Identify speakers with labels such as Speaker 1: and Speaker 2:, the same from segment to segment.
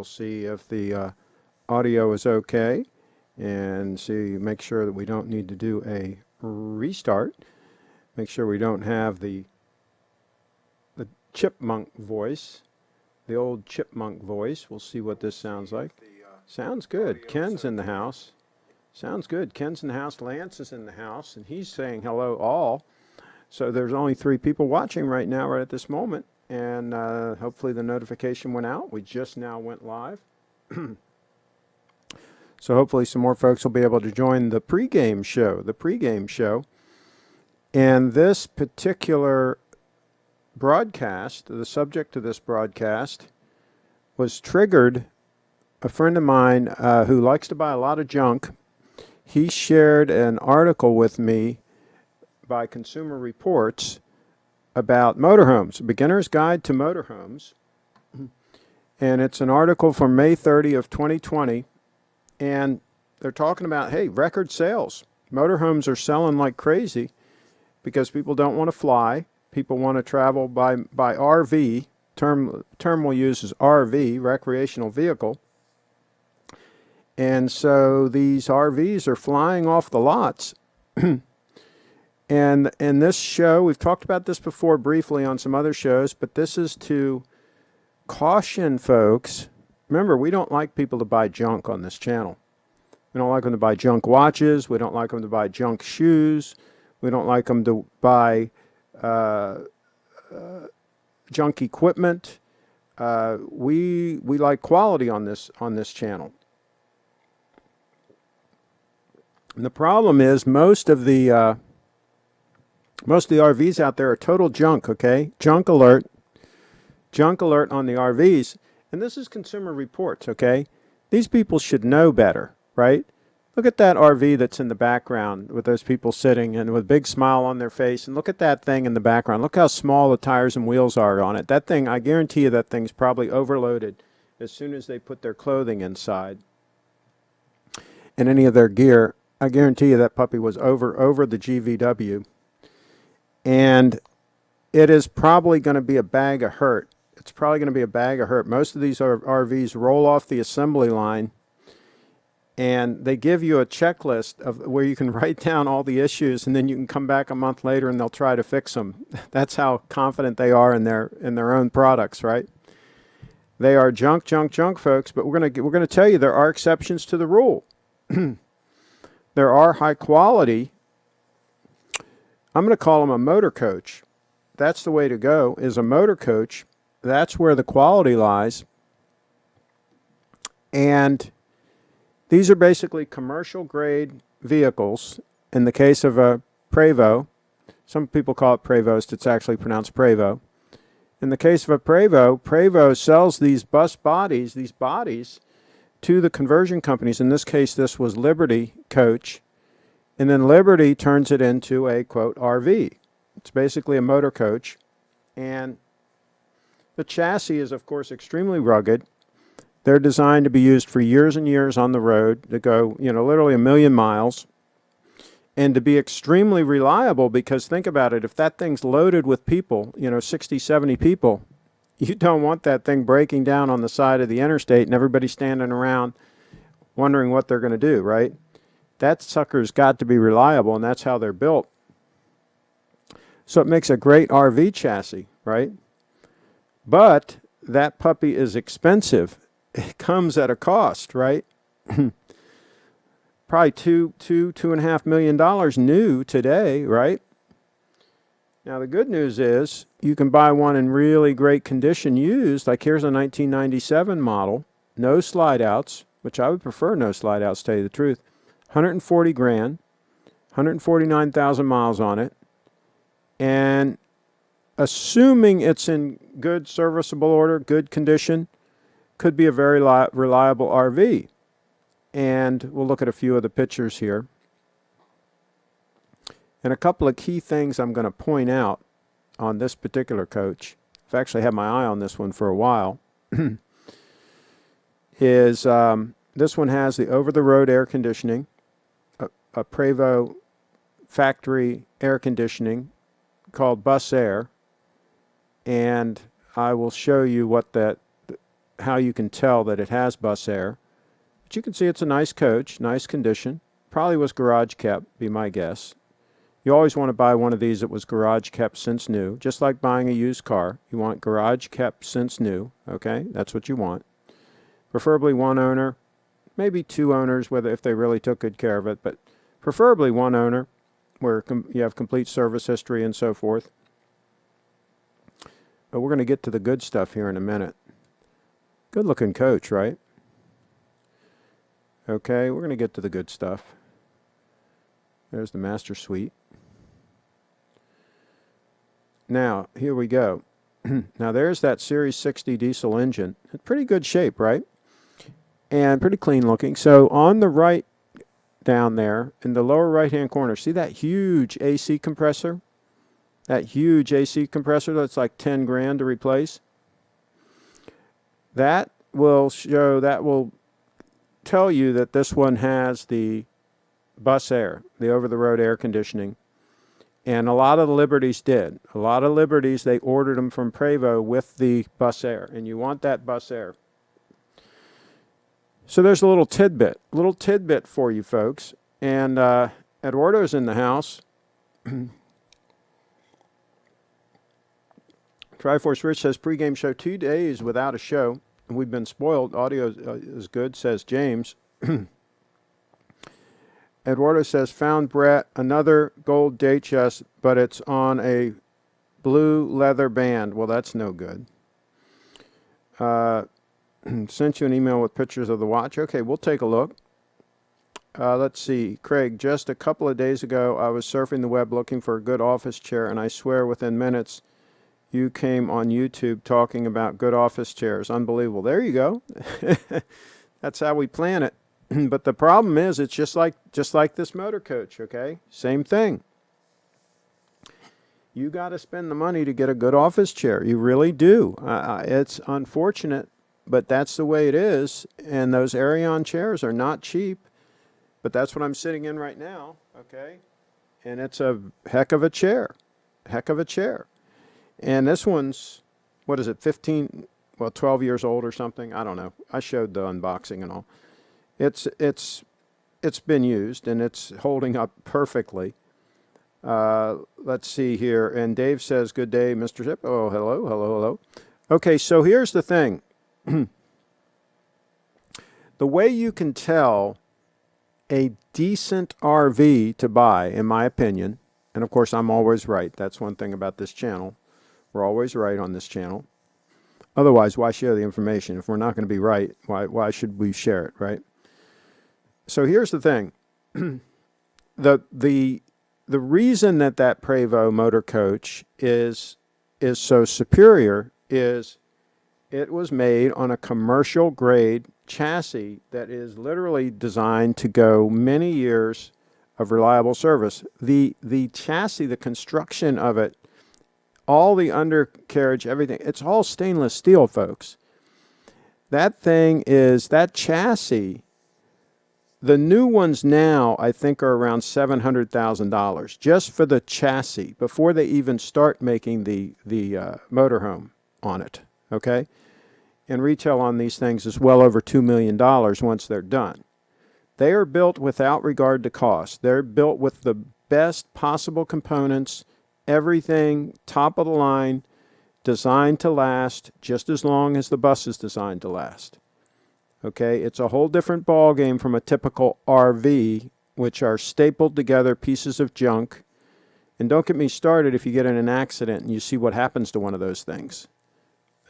Speaker 1: see if the audio is okay and make sure that we don't need to do a restart. Make sure we don't have the chipmunk voice, the old chipmunk voice. We'll see what this sounds like. Sounds good. Ken's in the house. Sounds good. Ken's in the house. Lance is in the house, and he's saying hello all. So there's only 3 people watching right now, right at this moment, and hopefully the notification went out. We just now went live. So hopefully some more folks will be able to join the pregame show. And this particular broadcast, the subject of this broadcast, was triggered. A friend of mine who likes to buy a lot of junk, he shared an article with me by Consumer Reports about motorhomes, a beginner's guide to motorhomes. And it's an article from May 30 of 2020. And they're talking about, hey, record sales. Motorhomes are selling like crazy because people don't want to fly. People want to travel by RV. Term we'll use is RV, recreational vehicle. And so these RVs are flying off the lots. And in this show, we've talked about this before briefly on some other shows, but this is to caution folks. Remember, we don't like people to buy junk on this channel. We don't like them to buy junk watches. We don't like them to buy junk shoes. We don't like them to buy junk equipment. We like quality on this channel. And the problem is most of the RVs out there are total junk, okay? Junk alert on the RVs. And this is Consumer Reports, okay? These people should know better, right? Look at that RV that's in the background with those people sitting and with a big smile on their face. And look at that thing in the background. Look how small the tires and wheels are on it. That thing, I guarantee you that thing's probably overloaded as soon as they put their clothing inside and any of their gear. I guarantee you that puppy was over the GVW. And it is probably going to be a bag of hurt. It's probably going to be a bag of hurt. Most of these RVs roll off the assembly line, and they give you a checklist of where you can write down all the issues, and then you can come back a month later and they'll try to fix them. That's how confident they are in their own products, right? They are junk, folks. But we're going to tell you there are exceptions to the rule. There are high quality. I'm going to call them a Motorcoach. That's the way to go, is a Motorcoach. That's where the quality lies. And these are basically commercial grade vehicles. In the case of a Prevost, some people call it Prevost, it's actually pronounced Prevost. In the case of a Prevost sells these bus bodies, to the conversion companies. In this case, this was Liberty Coach. And then Liberty turns it into a, quote, RV. It's basically a motor coach. And the chassis is, of course, extremely rugged. They're designed to be used for years and years on the road, to go, literally 1 million miles. And to be extremely reliable, because think about it, if that thing's loaded with people, 60, 70 people, you don't want that thing breaking down on the side of the interstate and everybody standing around wondering what they're going to do, right? That sucker's got to be reliable, and that's how they're built. So it makes a great RV chassis, right? But that puppy is expensive. It comes at a cost, right? Probably $2.5 million new today, right? Now the good news is you can buy one in really great condition used. Like here's a 1997 model, no slide outs, which I would prefer no slide outs, to tell you the truth. 140 grand, 149,000 miles on it. And assuming it's in good serviceable order, good condition, could be a very reliable RV. And we'll look at a few of the pictures here. And a couple of key things I'm going to point out on this particular coach. I've actually had my eye on this one for a while. Is this one has the over-the-road air conditioning, a Prevost factory air conditioning called Bus Air. And I will show you what that how you can tell that it has bus air. But you can see it's a nice coach, nice condition. Probably was garage kept, be my guess. You always want to buy one of these that was garage kept since new. Just like buying a used car. You want garage kept since new. Okay, that's what you want. Preferably one owner, maybe two owners, whether if they really took good care of it, but preferably one owner where you have complete service history and so forth. But we're going to get to the good stuff here in a minute. Good looking coach, right? Okay, we're going to get to the good stuff. There's the master suite. Now, here we go. Now, there's that Series 60 diesel engine. Pretty good shape, right? And pretty clean looking. So on the right down there, in the lower right-hand corner, see that huge AC compressor? That huge AC compressor that's like 10 grand to replace? That will tell you that this one has the bus air, the over-the-road air conditioning. And a lot of the Liberties did. A lot of Liberties, they ordered them from Prevost with the bus air. And you want that bus air. So there's a little tidbit for you folks. And Eduardo's in the house. Triforce Rich says, pregame show 2 days without a show. We've been spoiled. Audio is good, says James. Eduardo says, found Brett another gold day chest, but it's on a blue leather band. Well, that's no good. Sent you an email with pictures of the watch. Okay, we'll take a look. Let's see. Craig, just a couple of days ago, I was surfing the web looking for a good office chair, and I swear within minutes, you came on YouTube talking about good office chairs. Unbelievable. There you go. That's how we plan it. But the problem is, it's just like this Motorcoach, okay? Same thing. You got to spend the money to get a good office chair. You really do. It's unfortunate, but that's the way it is. And those Arion chairs are not cheap. But that's what I'm sitting in right now, okay? And it's a heck of a chair. Heck of a chair. And this one's, what is it, 12 years old or something? I don't know. I showed the unboxing and all. It's been used, and it's holding up perfectly. Let's see here. And Dave says, good day, Mr. Zip. Oh, hello. Okay, so here's the thing. The way you can tell a decent RV to buy, in my opinion, and of course I'm always right. That's one thing about this channel. We're always right on this channel. Otherwise, why share the information? If we're not going to be right, why should we share it, right? So here's the thing. The reason that Prevost Motorcoach is so superior is it was made on a commercial grade chassis that is literally designed to go many years of reliable service. The chassis, the construction of it, all the undercarriage, everything, it's all stainless steel, folks. That chassis, the new ones now, I think, are around $700,000 just for the chassis before they even start making the motorhome on it, okay? And retail on these things is well over $2 million once they're done. They are built without regard to cost. They're built with the best possible components, everything top of the line, designed to last just as long as the bus is designed to last. Okay, it's a whole different ball game from a typical RV, which are stapled together pieces of junk. And don't get me started if you get in an accident and you see what happens to one of those things.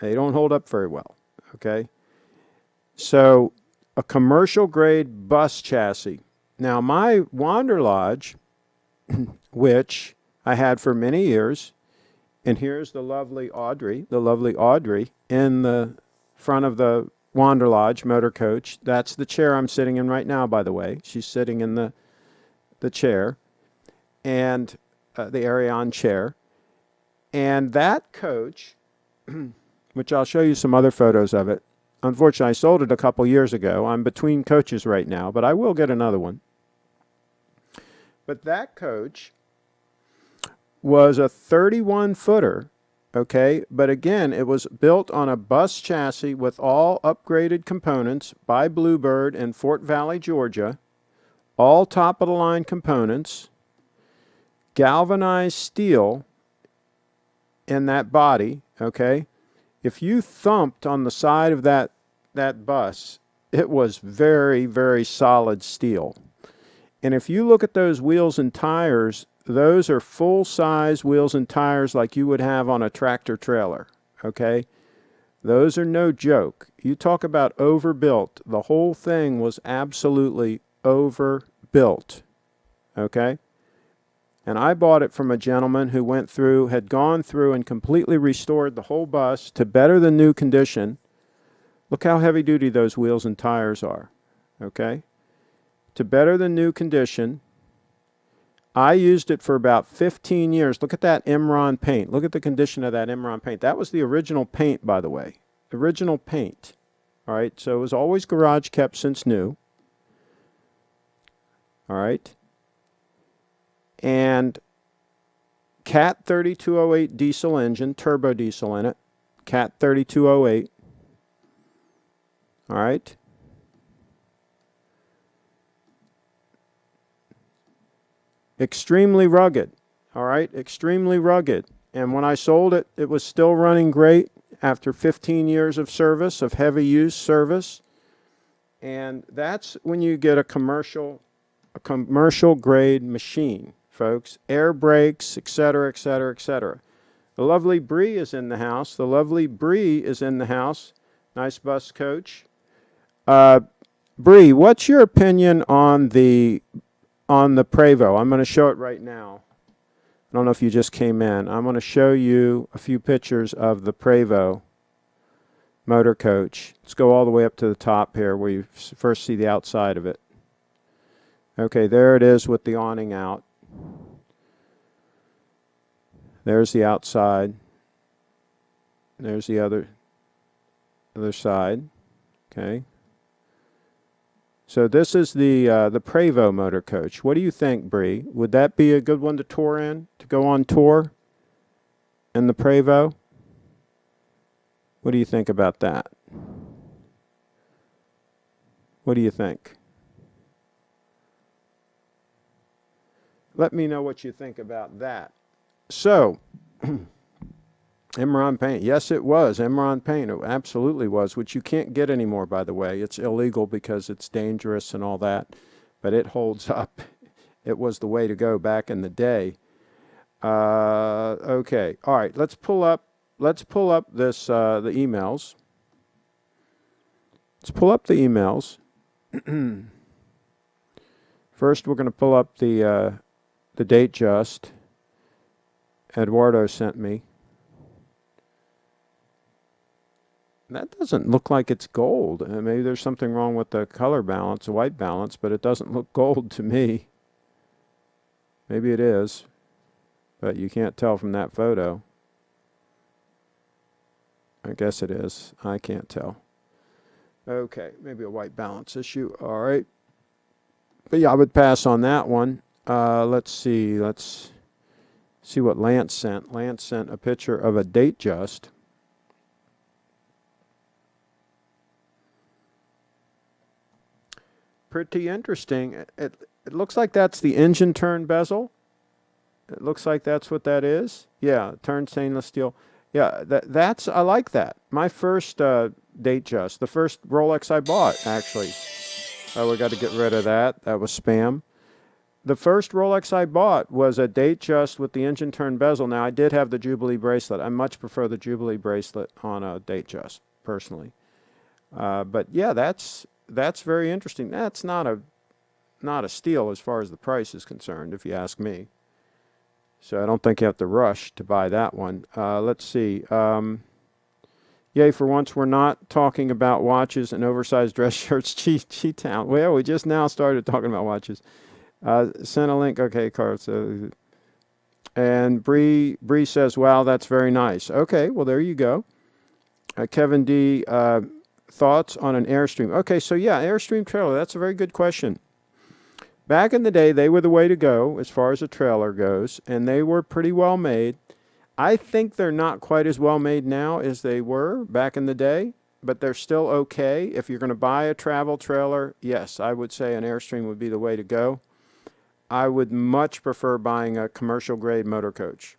Speaker 1: They don't hold up very well, okay? So, a commercial grade bus chassis. Now, my Wander Lodge, which I had for many years, and here's the lovely Audrey in the front of the Wander Lodge Motorcoach. That's the chair I'm sitting in right now, by the way. She's sitting in the chair, and the Arion chair. And that coach, which I'll show you some other photos of it. Unfortunately, I sold it a couple years ago. I'm between coaches right now, but I will get another one. But that coach was a 31-footer, okay? But again, it was built on a bus chassis with all upgraded components by Bluebird in Fort Valley, Georgia. All top-of-the-line components, galvanized steel in that body, okay? If you thumped on the side of that bus, it was very, very solid steel. And if you look at those wheels and tires, those are full-size wheels and tires like you would have on a tractor trailer, okay? Those are no joke. You talk about overbuilt. The whole thing was absolutely overbuilt, okay? And I bought it from a gentleman who had gone through and completely restored the whole bus to better than new condition. Look how heavy duty those wheels and tires are, okay? To better than new condition. I used it for about 15 years. Look at that Imron paint. Look at the condition of that Imron paint. That was the original paint, by the way. Original paint. All right, so it was always garage kept since new. All right. And Cat 3208 diesel engine, turbo diesel in it. Cat 3208. All right. Extremely rugged. All right. Extremely rugged. And when I sold it, it was still running great after 15 years of service, of heavy use service. And that's when you get a commercial grade machine, folks. Air brakes, etc., etc., etc. The lovely Bree is in the house. The lovely Bree is in the house. Nice bus coach. Bree, what's your opinion on the Prevost? I'm going to show it right now. I don't know if you just came in. I'm going to show you a few pictures of the Prevost Motorcoach. Let's go all the way up to the top here where you first see the outside of it. Okay, there it is with the awning out. There's the outside. There's the other side. Okay. So this is the Prevost Motorcoach. What do you think, Bree? Would that be a good one to tour in, to go on tour in the Prevost? What do you think about that? What do you think? Let me know what you think about that. So, Imron paint. Yes, it was. Imron paint. It absolutely was, which you can't get anymore, by the way. It's illegal because it's dangerous and all that, but it holds up. It was the way to go back in the day. Okay. All right. Let's pull up this the emails. Let's pull up the emails. First, we're going to pull up the date just. Eduardo sent me. That doesn't look like it's gold. Maybe there's something wrong with the color balance, the white balance, but it doesn't look gold to me. Maybe it is, but you can't tell from that photo. I guess it is. I can't tell. Okay, maybe a white balance issue. All right. But yeah, I would pass on that one. Let's see. Let's see what Lance sent. Lance sent a picture of a date just. Pretty interesting. It looks like that's the engine turn bezel. It looks like that's what that is. Yeah, turn stainless steel. Yeah, that's I like that. My first date just, the first Rolex I bought, actually. Oh, we got to get rid of that. That was spam. The first Rolex I bought was a date just with the engine turn bezel. Now, I did have the Jubilee bracelet. I much prefer the Jubilee bracelet on a date just, personally. But yeah, that's very interesting. That's not a steal as far as the price is concerned, if you ask me. So I don't think you have to rush to buy that one. Let's see. Yay, for once we're not talking about watches and oversized dress shirts. Cheat town. Well, we just now started talking about watches. Send a link. Okay, Carl. So, and Bree says, wow, that's very nice. Okay, well, there you go. Kevin D., thoughts on an Airstream? Okay, so yeah, Airstream trailer. That's a very good question. Back in the day, they were the way to go as far as a trailer goes, and they were pretty well made. I think they're not quite as well made now as they were back in the day, but they're still okay. If you're going to buy a travel trailer, yes, I would say an Airstream would be the way to go. I would much prefer buying a commercial grade motor coach.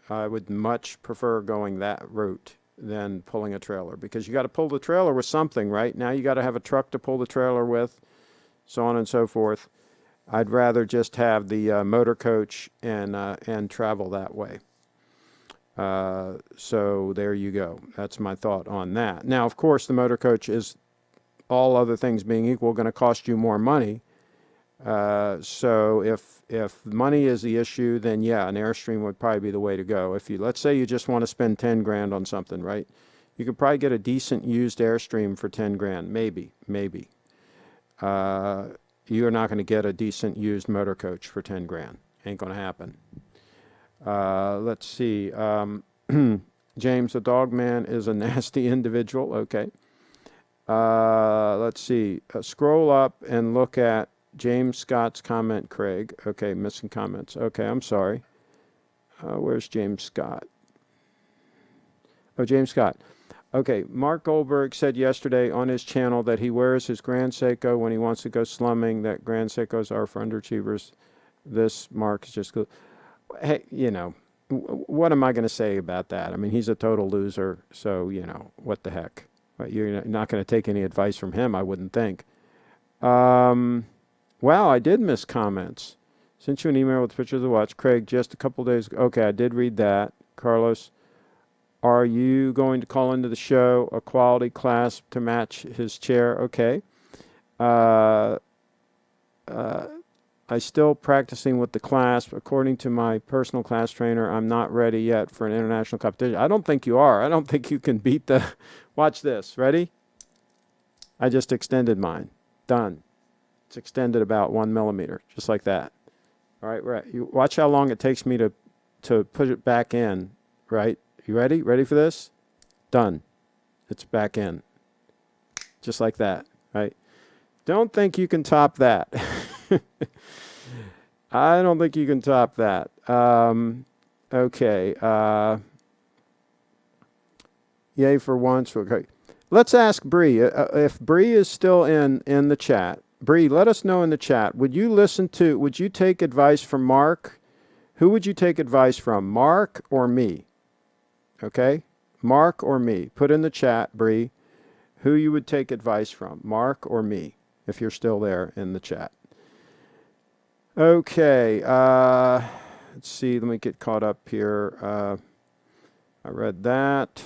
Speaker 1: I would much prefer going that route than pulling a trailer, because you got to pull the trailer with something, right? Now you got to have a truck to pull the trailer with, so on and so forth. I'd rather just have the motor coach and travel that way. So there you go. That's my thought on that. Now, of course, the motor coach is, all other things being equal, going to cost you more money. So if money is the issue, then yeah, an Airstream would probably be the way to go. If you, let's say you just want to spend 10 grand on something, right? You could probably get a decent used Airstream for 10 grand, maybe. You're not going to get a decent used motor coach for 10 grand. Ain't going to happen. Let's see. James, the dog man is a nasty individual. Okay. Let's see. Scroll up and look at James Scott's comment, Craig. Okay, missing comments. Okay, I'm sorry. Where's James Scott? Oh, James Scott. Okay, Mark Goldberg said yesterday on his channel that he wears his Grand Seiko when he wants to go slumming, that Grand Seikos are for underachievers. This Mark is just good. Hey, you know, what am I going to say about that? I mean, he's a total loser, so, you know, what the heck? You're not going to take any advice from him, I wouldn't think. Wow, I did miss comments. Sent you an email with pictures of the watch. Craig, just a couple days ago. Okay, I did read that. Carlos, are you going to call into the show a quality clasp to match his chair? Okay. I still practicing with the clasp. According to my personal class trainer, I'm not ready yet for an international competition. I don't think you are. I don't think you can beat the... Watch this. Ready? I just extended mine. Done. It's extended about 1 millimeter, just like that. All right, right. You watch how long it takes me to put it back in, right? You ready? Ready for this? Done. It's back in. Just like that, right? Don't think you can top that. I don't think you can top that. Okay. Yay for once. Okay. Let's ask Bree. If Bree is still in the chat, Bree, let us know in the chat. Would you take advice from Mark? Who would you take advice from, Mark or me? Okay? Mark or me. Put in the chat, Bree, who you would take advice from, Mark or me, if you're still there in the chat. Okay. Let's see. Let me get caught up here. I read that.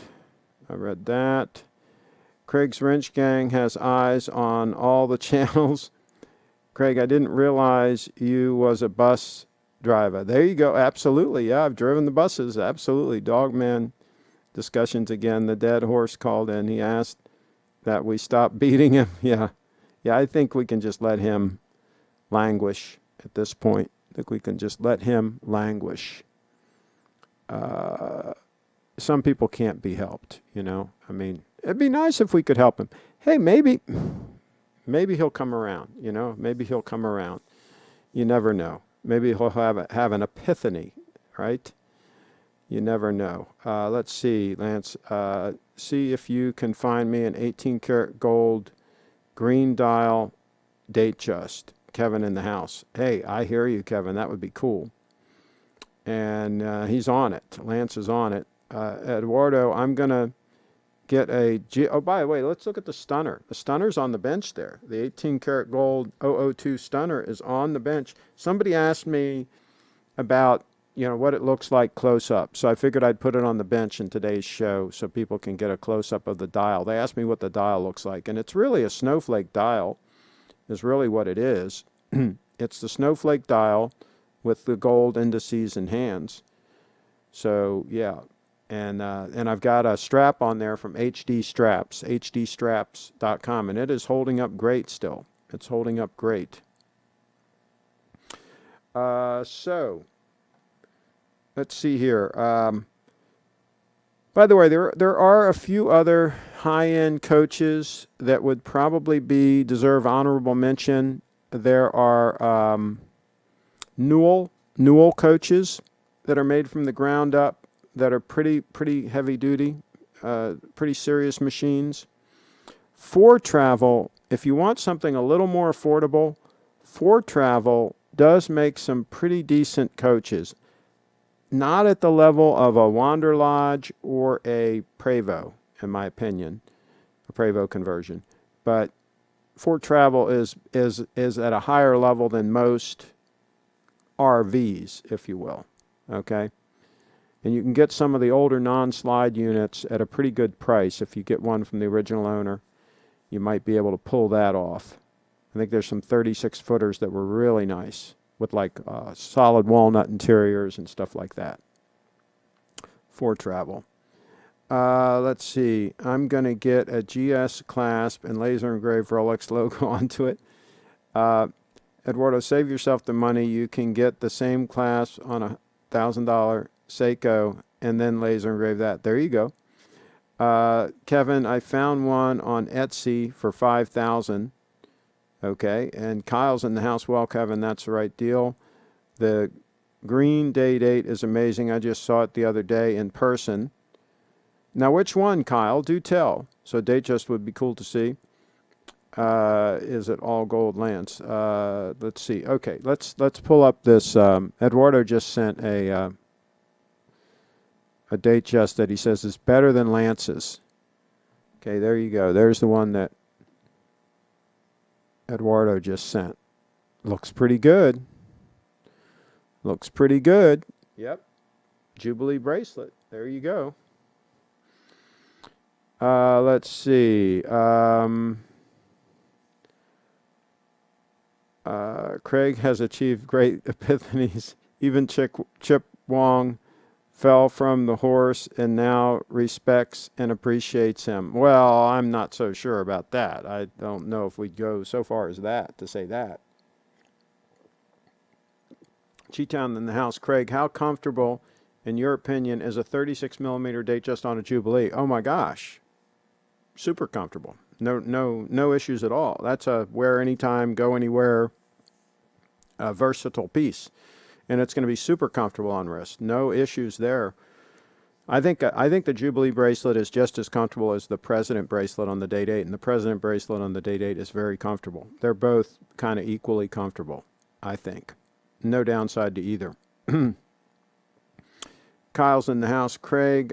Speaker 1: Craig's Wrench Gang has eyes on all the channels. Craig, I didn't realize you was a bus driver. There you go. Absolutely. Yeah, I've driven the buses. Absolutely. Dogman discussions again. The dead horse called in. He asked that we stop beating him. Yeah. Yeah, I think we can just let him languish at this point. I think we can just let him languish. Some people can't be helped, you know. I mean, it'd be nice if we could help him. Hey, maybe he'll come around, you know. Maybe he'll come around. You never know. Maybe he'll have an epiphany, right? You never know. Let's see, Lance. See if you can find me an 18 karat gold green dial date just. Kevin in the house. Hey, I hear you, Kevin. That would be cool. And he's on it. Lance is on it. Eduardo, I'm going to get oh, by the way, let's look at the stunner. The stunner's on the bench there. The 18 karat gold 002 stunner is on the bench. Somebody asked me about, you know, what it looks like close up. So I figured I'd put it on the bench in today's show so people can get a close up of the dial. They asked me what the dial looks like, and it's really a snowflake dial is really what it is. It's the snowflake dial with the gold indices and hands. So, yeah. And I've got a strap on there from HD Straps, hdstraps.com, and it is holding up great still. It's holding up great. So, let's see here. By the way, there are a few other high-end coaches that would probably deserve honorable mention. There are Newell coaches that are made from the ground up. that are pretty heavy duty, pretty serious machines. For travel, if you want something a little more affordable, for travel does make some pretty decent coaches. Not at the level of a Wander Lodge or a Prevost, in my opinion, a Prevost conversion. But for travel is at a higher level than most RVs, if you will. Okay? And you can get some of the older non-slide units at a pretty good price. If you get one from the original owner, you might be able to pull that off. I think there's some 36-footers that were really nice with like solid walnut interiors and stuff like that for travel. Let's see. I'm going to get a GS clasp and laser engraved Rolex logo onto it. Eduardo, save yourself the money. You can get the same clasp on a $1,000 Seiko and then laser engrave that. There you go. Kevin, I found one on Etsy for $5,000. Okay, and Kyle's in the house. Well, Kevin, that's the right deal. The green Date 8 is amazing. I just saw it the other day in person. Now, which one, Kyle? Do tell. So Datejust would be cool to see. Is it all gold lance? Let's see. Okay, let's pull up this. Eduardo just sent a Datejust that he says is better than lances. Okay, there you go. There's the one that Eduardo just sent. Looks pretty good. Looks pretty good. Yep. Jubilee bracelet. There you go. Let's see. Craig has achieved great epiphanies. Even Chip Wong fell from the horse and now respects and appreciates him. Well, I'm not so sure about that. I don't know if we'd go so far as that to say that. Cheetown in the house. Craig, how comfortable, in your opinion, is a 36 millimeter Datejust on a Jubilee? Oh my gosh, super comfortable. No issues at all. That's a wear anytime, go anywhere, versatile piece. And it's going to be super comfortable on wrist. No issues there. I think the Jubilee bracelet is just as comfortable as the President bracelet on the Date 8, and the President bracelet on the Date 8 is very comfortable. They're both kind of equally comfortable, I think. No downside to either. Kyle's in the house. Craig,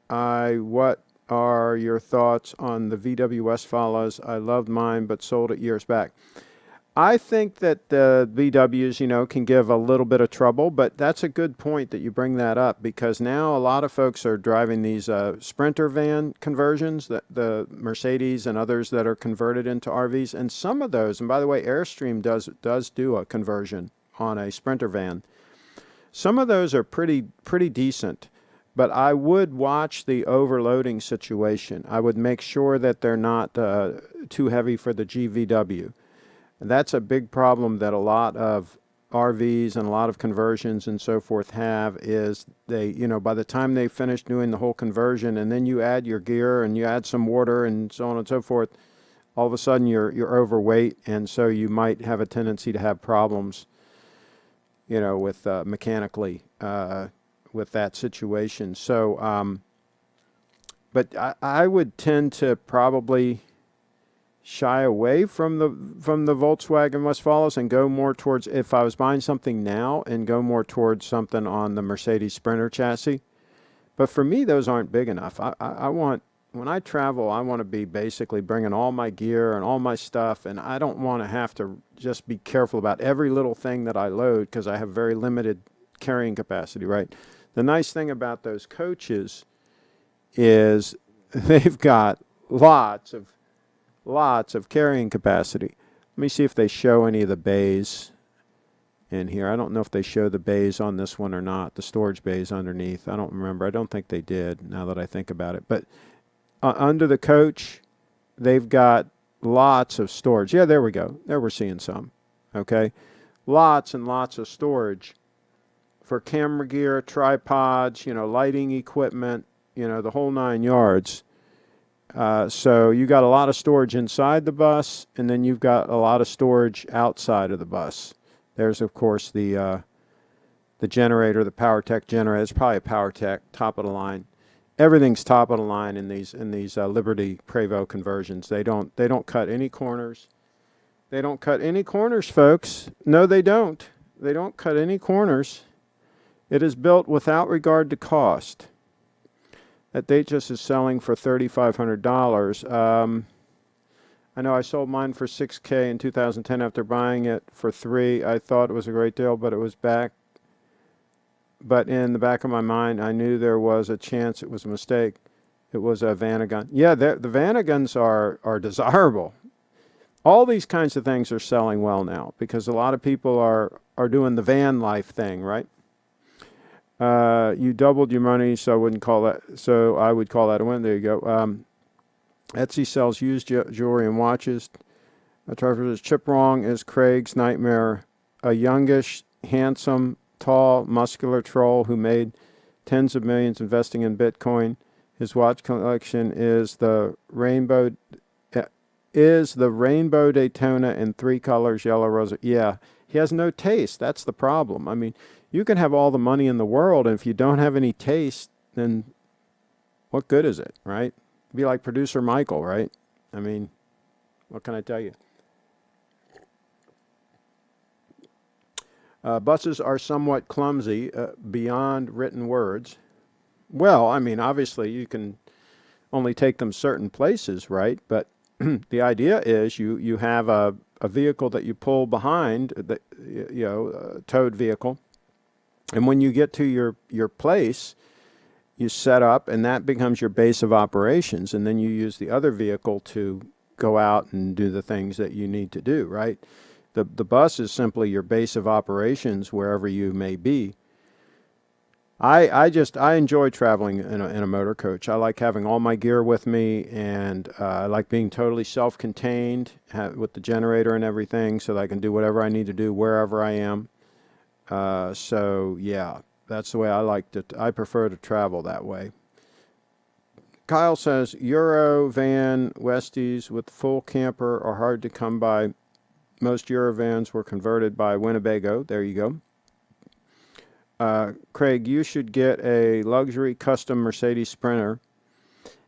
Speaker 1: what are your thoughts on the VW Westfalas? I loved mine, but sold it years back. I think that the VWs, can give a little bit of trouble, but that's a good point that you bring that up, because now a lot of folks are driving these Sprinter van conversions, the Mercedes and others that are converted into RVs, and some of those, and by the way, Airstream does do a conversion on a Sprinter van. Some of those are pretty decent, but I would watch the overloading situation. I would make sure that they're not too heavy for the GVW. And that's a big problem that a lot of RVs and a lot of conversions and so forth have, is they, by the time they finish doing the whole conversion and then you add your gear and you add some water and so on and so forth, all of a sudden you're overweight, and so you might have a tendency to have problems, with mechanically with that situation. So, but I would tend to probably shy away from the Volkswagen Westfalas and go more towards, if I was buying something now, and go more towards something on the Mercedes Sprinter chassis. But for me, those aren't big enough. I want, when I travel, I want to be basically bringing all my gear and all my stuff, and I don't want to have to just be careful about every little thing that I load, because I have very limited carrying capacity, right? The nice thing about those coaches is they've got lots of carrying capacity. Let me see if they show any of the bays in here. I don't know if they show the bays on this one or not, the storage bays underneath. I don't remember. I don't think they did, now that I think about it. But under the coach, they've got lots of storage. Yeah, there we go. There we're seeing some. Okay. Lots and lots of storage for camera gear, tripods, lighting equipment, the whole 9 yards. So you got a lot of storage inside the bus, and then you've got a lot of storage outside of the bus. There's, of course, the the generator, the PowerTech generator. It's probably a PowerTech, top of the line. Everything's top of the line in these Liberty Prevost conversions. They don't cut any corners. They don't cut any corners, folks. No, they don't. They don't cut any corners. It is built without regard to cost. That Datejust is selling for $3,500. I know I sold mine for $6K in 2010 after buying it for $3. I thought it was a great deal, but it was back. But in the back of my mind, I knew there was a chance it was a mistake. It was a Vanagon. Yeah, the Vanagons are desirable. All these kinds of things are selling well now because a lot of people are doing the van life thing, right? You doubled your money, so I would call that a win. There you go. Etsy sells used jewelry and watches. Traverse Chip Wrong is Craig's nightmare. A youngish, handsome, tall, muscular troll who made tens of millions investing in Bitcoin. His watch collection is the rainbow Daytona in 3 colors, yellow, rose. Yeah, he has no taste. That's the problem. I mean, you can have all the money in the world, and if you don't have any taste, then what good is it, right? Be like producer Michael, right? I mean, what can I tell you? Buses are somewhat clumsy beyond written words. Well, I mean, obviously you can only take them certain places, right? But the idea is you have a vehicle that you pull behind, a towed vehicle, and when you get to your place, you set up, and that becomes your base of operations, and then you use the other vehicle to go out and do the things that you need to do, right? The bus is simply your base of operations wherever you may be. I enjoy traveling in a motor coach. I like having all my gear with me, and I like being totally self-contained with the generator and everything, so that I can do whatever I need to do wherever I am. So yeah, that's the way I prefer to travel that way. Kyle says Euro van Westies with full camper are hard to come by. Most Eurovans were converted by Winnebago. There you go. Craig, you should get a luxury custom Mercedes Sprinter.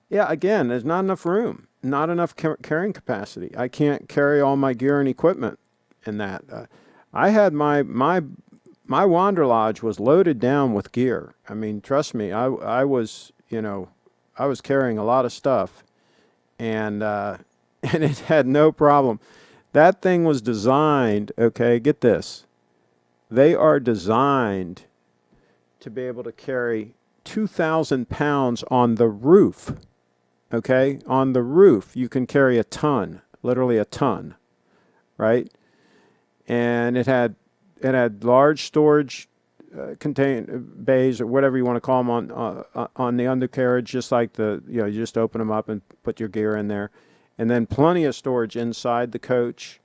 Speaker 1: Yeah, again, there's not enough room, not enough carrying capacity. I can't carry all my gear and equipment in that. I had my Wander Lodge was loaded down with gear. I mean, trust me, I was carrying a lot of stuff, and and it had no problem. That thing was designed, okay, get this. They are designed to be able to carry 2,000 pounds on the roof, okay? On the roof, you can carry a ton, literally a ton, right? And it had large storage bays or whatever you want to call them on the undercarriage, just like you just open them up and put your gear in there. And then plenty of storage inside the coach,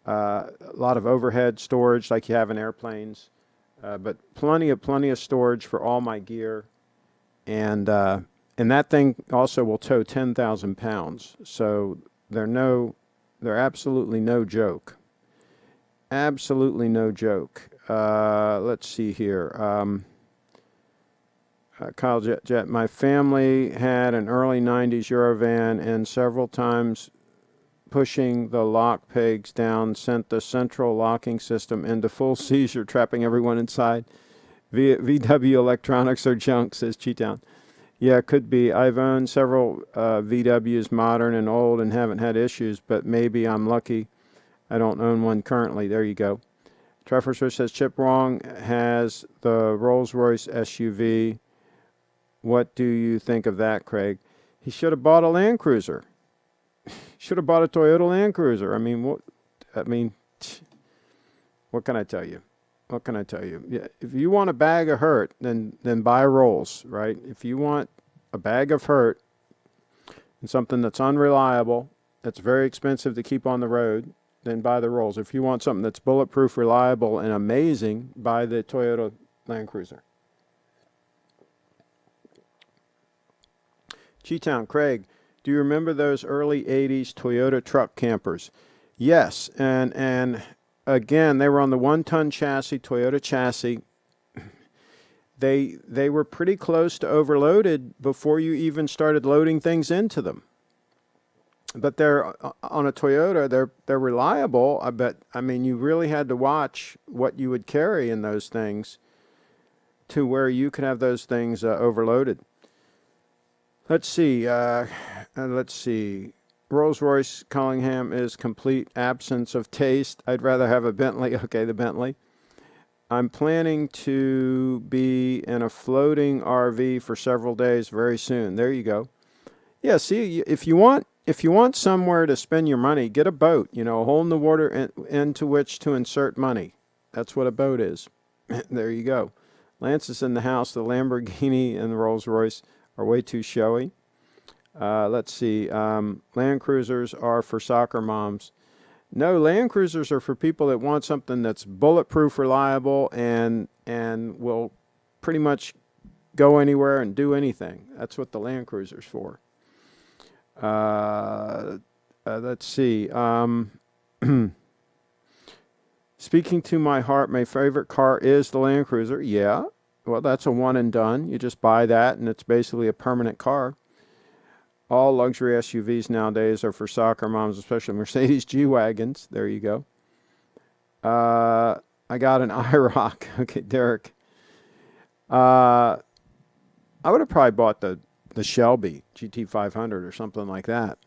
Speaker 1: a lot of overhead storage like you have in airplanes, but plenty of storage for all my gear. And that thing also will tow 10,000 pounds. So they're absolutely no joke. Absolutely no joke. Let's see here. Kyle Jet, my family had an early 90s Eurovan, and several times pushing the lock pegs down sent the central locking system into full seizure, trapping everyone inside. VW electronics are junk, says Cheetown. Yeah, it could be. I've owned several VWs, modern and old, and haven't had issues, but maybe I'm lucky I don't own one currently. There you go. Trevor says Chip Wrong has the Rolls-Royce SUV. What do you think of that, Craig? He should have bought a Land Cruiser. Should have bought a Toyota Land Cruiser. I mean, what can I tell you? What can I tell you? Yeah, if you want a bag of hurt, then buy a Rolls, right? If you want a bag of hurt and something that's unreliable, that's very expensive to keep on the road, then buy the Rolls. If you want something that's bulletproof, reliable, and amazing, buy the Toyota Land Cruiser. Cheetown, Craig, do you remember those early 80s Toyota truck campers? Yes, and again, they were on the 1-ton chassis, Toyota chassis, they were pretty close to overloaded before you even started loading things into them. But they're on a Toyota, they're reliable. I mean, you really had to watch what you would carry in those things to where you could have those things overloaded. Let's see. Rolls-Royce Cullingham is complete absence of taste. I'd rather have a Bentley. Okay, the Bentley. I'm planning to be in a floating RV for several days very soon. There you go. Yeah, see, if you want somewhere to spend your money, get a boat, a hole in the water into which to insert money. That's what a boat is. There you go. Lance is in the house. The Lamborghini and the Rolls-Royce are way too showy. Let's see. Land Cruisers are for soccer moms. No, Land Cruisers are for people that want something that's bulletproof, reliable, and will pretty much go anywhere and do anything. That's what the Land Cruiser's for. Let's see. Speaking to my heart, my favorite car is the Land Cruiser. Yeah. Well, that's a one and done. You just buy that, and it's basically a permanent car. All luxury SUVs nowadays are for soccer moms, especially Mercedes G-Wagons. There you go. I got an IROC. Okay, Derek. I would have probably bought the Shelby GT500 or something like that.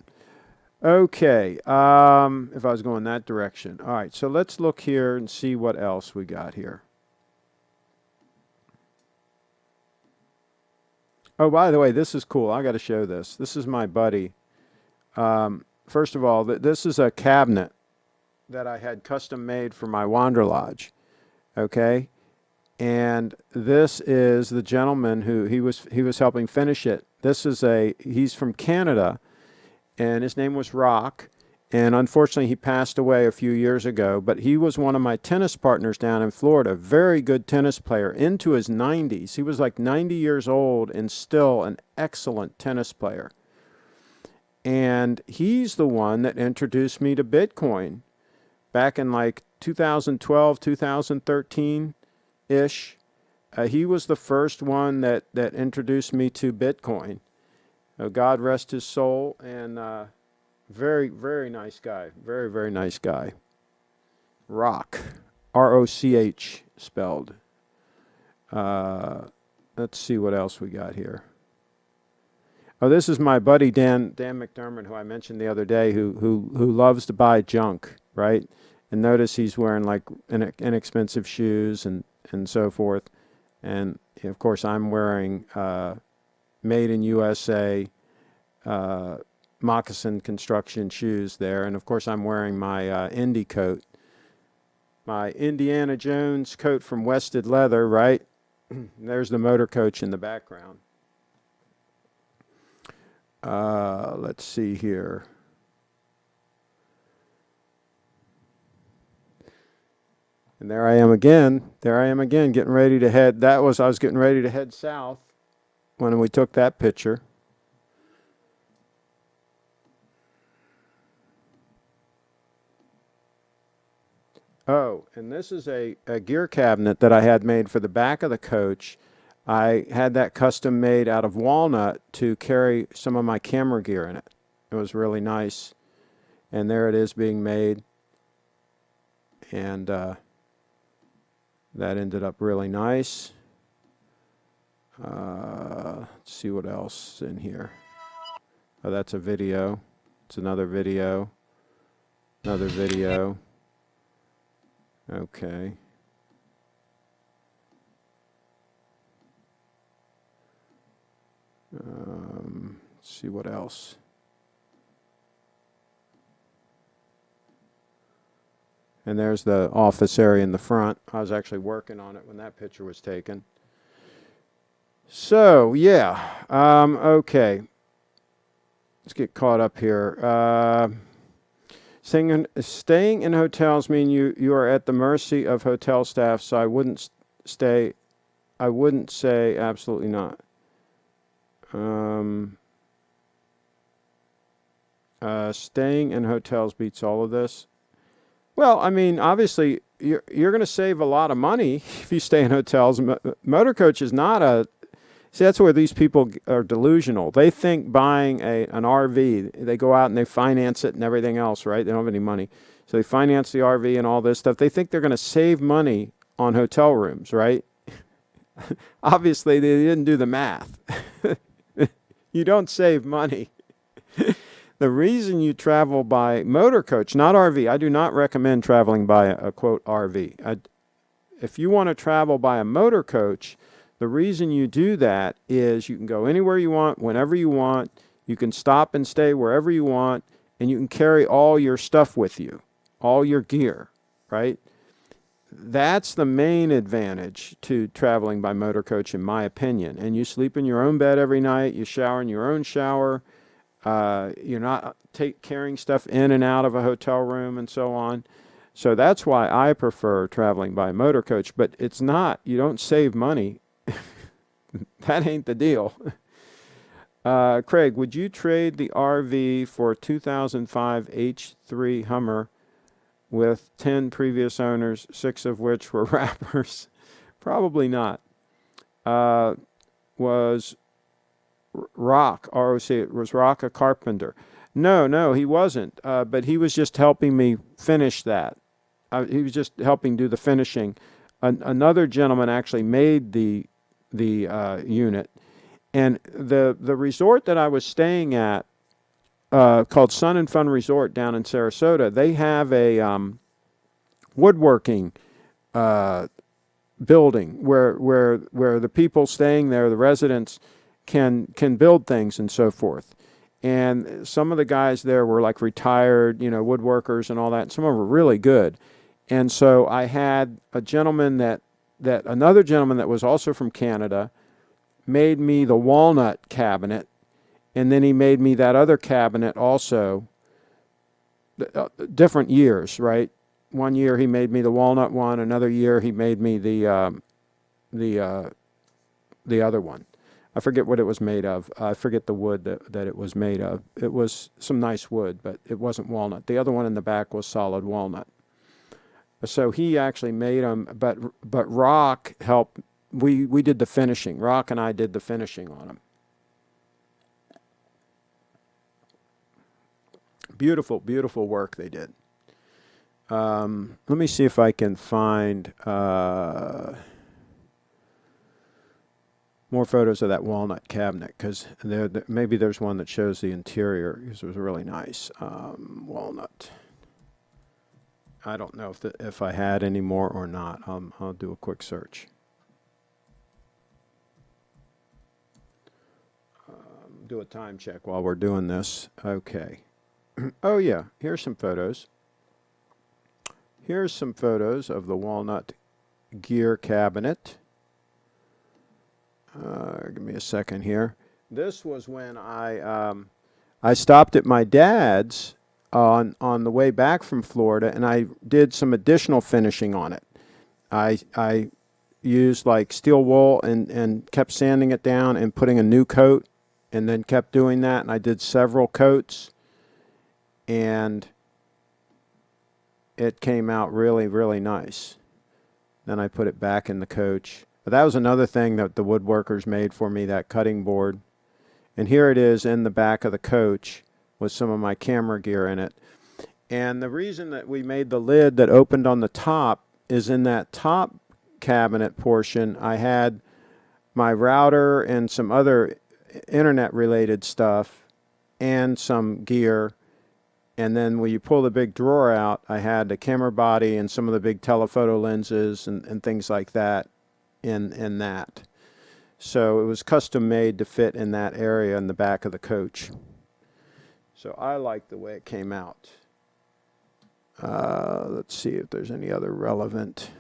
Speaker 1: Okay, if I was going that direction. All right, so let's look here and see what else we got here. Oh, by the way, this is cool. I got to show this. This is my buddy. First of all, this is a cabinet that I had custom made for my Wander Lodge. Okay, and this is the gentleman who he was helping finish it. He's from Canada, and his name was Rock. And unfortunately, he passed away a few years ago. But he was one of my tennis partners down in Florida. Very good tennis player, into his 90s. He was like 90 years old and still an excellent tennis player. And he's the one that introduced me to Bitcoin back in like 2012, 2013-ish. He was the first one that introduced me to Bitcoin. God rest his soul, and very, very nice guy. Very, very nice guy. Rock. R-O-C-H spelled. Let's see what else we got here. Oh, this is my buddy Dan McDermott, who I mentioned the other day, who loves to buy junk, right? And notice he's wearing like inexpensive shoes and so forth. And of course, I'm wearing made in USA moccasin construction shoes there. And of course, I'm wearing my Indy coat, my Indiana Jones coat from Wested Leather, right? There's the Motorcoach in the background. Let's see here. And there I am again, getting ready to head. I was getting ready to head south when we took that picture. Oh, and this is a gear cabinet that I had made for the back of the coach. I had that custom made out of walnut to carry some of my camera gear in it. It was really nice. And there it is being made. And that ended up really nice. Let's see what else is in here. Oh, that's a video. It's another video. Another video. Okay. Let's see what else. And there's the office area in the front. I was actually working on it when that picture was taken. So, yeah. Okay. Let's get caught up here. Staying in hotels mean you are at the mercy of hotel staff, so I wouldn't say absolutely not. Staying in hotels beats all of this. Well, I mean, obviously, you're going to save a lot of money if you stay in hotels. Motorcoach is not a. See, that's where these people are delusional. They think buying an RV, they go out and they finance it and everything else, right? They don't have any money. So they finance the RV and all this stuff. They think they're going to save money on hotel rooms, right? Obviously, they didn't do the math. You don't save money. The reason you travel by motor coach, not RV, I do not recommend traveling by a quote RV. If you want to travel by a motor coach, the reason you do that is you can go anywhere you want, whenever you want. You can stop and stay wherever you want, and you can carry all your stuff with you, all your gear, right? That's the main advantage to traveling by motor coach, in my opinion. And you sleep in your own bed every night. You shower in your own shower. You're not carrying stuff in and out of a hotel room and so on. So that's why I prefer traveling by motor coach. But it's not, you don't save money. That ain't the deal. Craig, would you trade the RV for a 2005 H3 Hummer with 10 previous owners, 6 of which were rappers? Probably not. Was Rock, R-O-C, was Rock a carpenter? No, he wasn't. But he was just helping me finish that. He was just helping do the finishing. Another gentleman actually made the unit. And the resort that I was staying at, called Sun and Fun Resort down in Sarasota, they have a woodworking building where the people staying there, the residents, can build things and so forth. And some of the guys there were like retired, woodworkers and all that. And some of them were really good. And so I had a gentleman another gentleman that was also from Canada made me the Walnut cabinet, and then he made me that other cabinet also, different years, right? One year he made me the Walnut one, another year he made me the other one. I forget what it was made of. I forget the wood that it was made of. It was some nice wood, but it wasn't walnut. The other one in the back was solid walnut. So he actually made them, but Rock helped. We did the finishing. Rock and I did the finishing on them. Beautiful, beautiful work they did. Let me see if I can find more photos of that walnut cabinet, because maybe there's one that shows the interior, because it was really nice. Walnut. I don't know if I had any more or not. I'll do a quick search. Do a time check while we're doing this. Okay. Oh yeah, here's some photos. Here's some photos of the walnut gear cabinet. Give me a second here. This was when I stopped at my dad's on the way back from Florida, and I did some additional finishing on it. I used like steel wool and kept sanding it down and putting a new coat, and then kept doing that, and I did several coats, and it came out really, really nice. Then I put it back in the coach. But that was another thing that the woodworkers made for me, that cutting board. And here it is in the back of the coach with some of my camera gear in it. And the reason that we made the lid that opened on the top is in that top cabinet portion, I had my router and some other internet-related stuff and some gear. And then when you pull the big drawer out, I had the camera body and some of the big telephoto lenses and things like that in that. So it was custom made to fit in that area in the back of the coach. So I like the way it came out. Let's see if there's any other relevant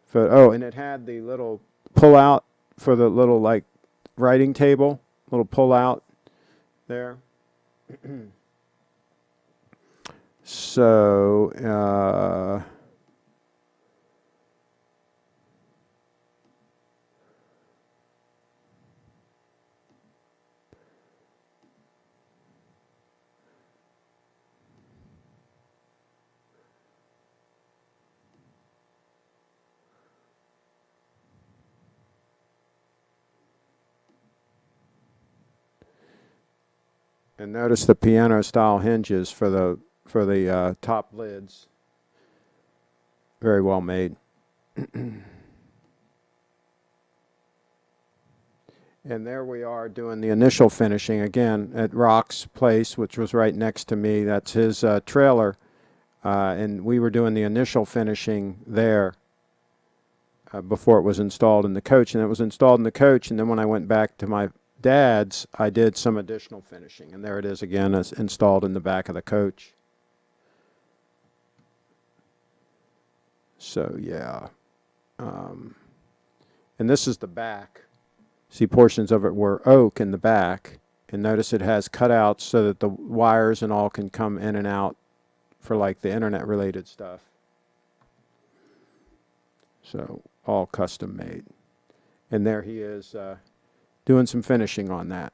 Speaker 1: photo. Oh, and it had the little pull out for the little like writing table, little pull out there. So, And notice the piano style hinges for the top lids. Very well made. And there we are doing the initial finishing again at Rock's place, which was right next to me. That's his trailer. And we were doing the initial finishing there before it was installed in the coach. And it was installed in the coach. And then when I went back to my dad's, I did some additional finishing. And there it is again, it's installed in the back of the coach. So, yeah. And this is the back. See, portions of it were oak in the back. And notice it has cutouts so that the wires and all can come in and out for like the internet-related stuff. So, all custom made. And there he is doing some finishing on that.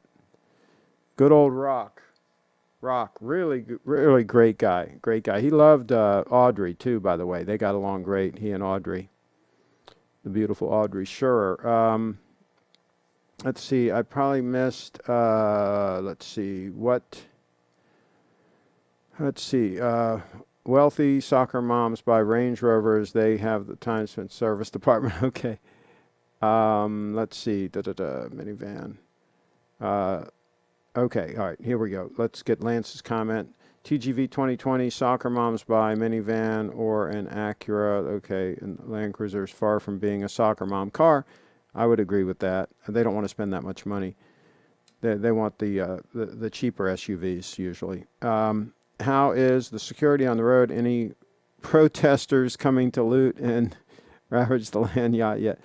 Speaker 1: Good old Rock. Rock, really great guy. Great guy. He loved Audrey, too, by the way. They got along great, he and Audrey. The beautiful Audrey Scherer. Let's see, I probably missed, let's see, wealthy soccer moms buy Range Rovers. They have the time spent service department. Okay. Let's see, minivan. Okay, all right, here we go. Let's get Lance's comment. TGV 2020, soccer moms buy minivan or an Acura. Okay, and Land Cruiser is far from being a soccer mom car. I would agree with that. They don't want to spend that much money. They want the cheaper SUVs usually. How is the security on the road? Any protesters coming to loot and ravage the land yacht yet?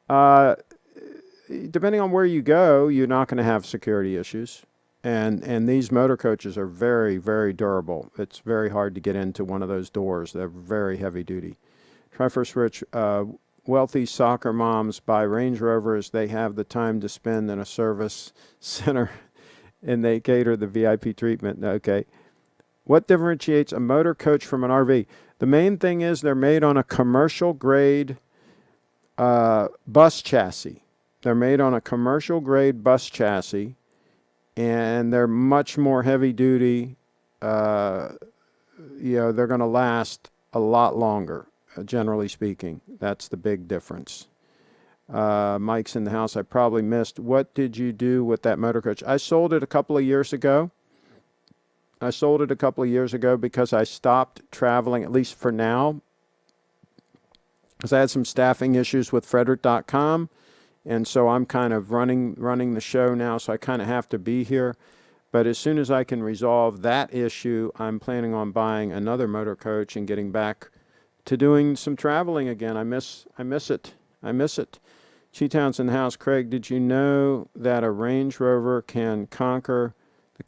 Speaker 1: Depending on where you go, you're not going to have security issues. And these motor coaches are very, very durable. It's very hard to get into one of those doors. They're very heavy duty. Try First Rich. Wealthy soccer moms buy Range Rovers. They have the time to spend in a service center, and they cater the VIP treatment. Okay. What differentiates a motor coach from an RV? The main thing is they're made on a commercial grade bus chassis. They're made on a commercial grade bus chassis, and they're much more heavy duty. They're going to last a lot longer. Generally speaking, that's the big difference. Mike's in the house. I probably missed. What did you do with that motor coach? I sold it a couple of years ago. Because I stopped traveling, at least for now, because I had some staffing issues with Frederick.com, and so I'm kind of running the show now, so I kind of have to be here. But as soon as I can resolve that issue, I'm planning on buying another motor coach and getting back to doing some traveling again. I miss it. Cheetown's in the house. Craig, did you know that a Range Rover can conquer the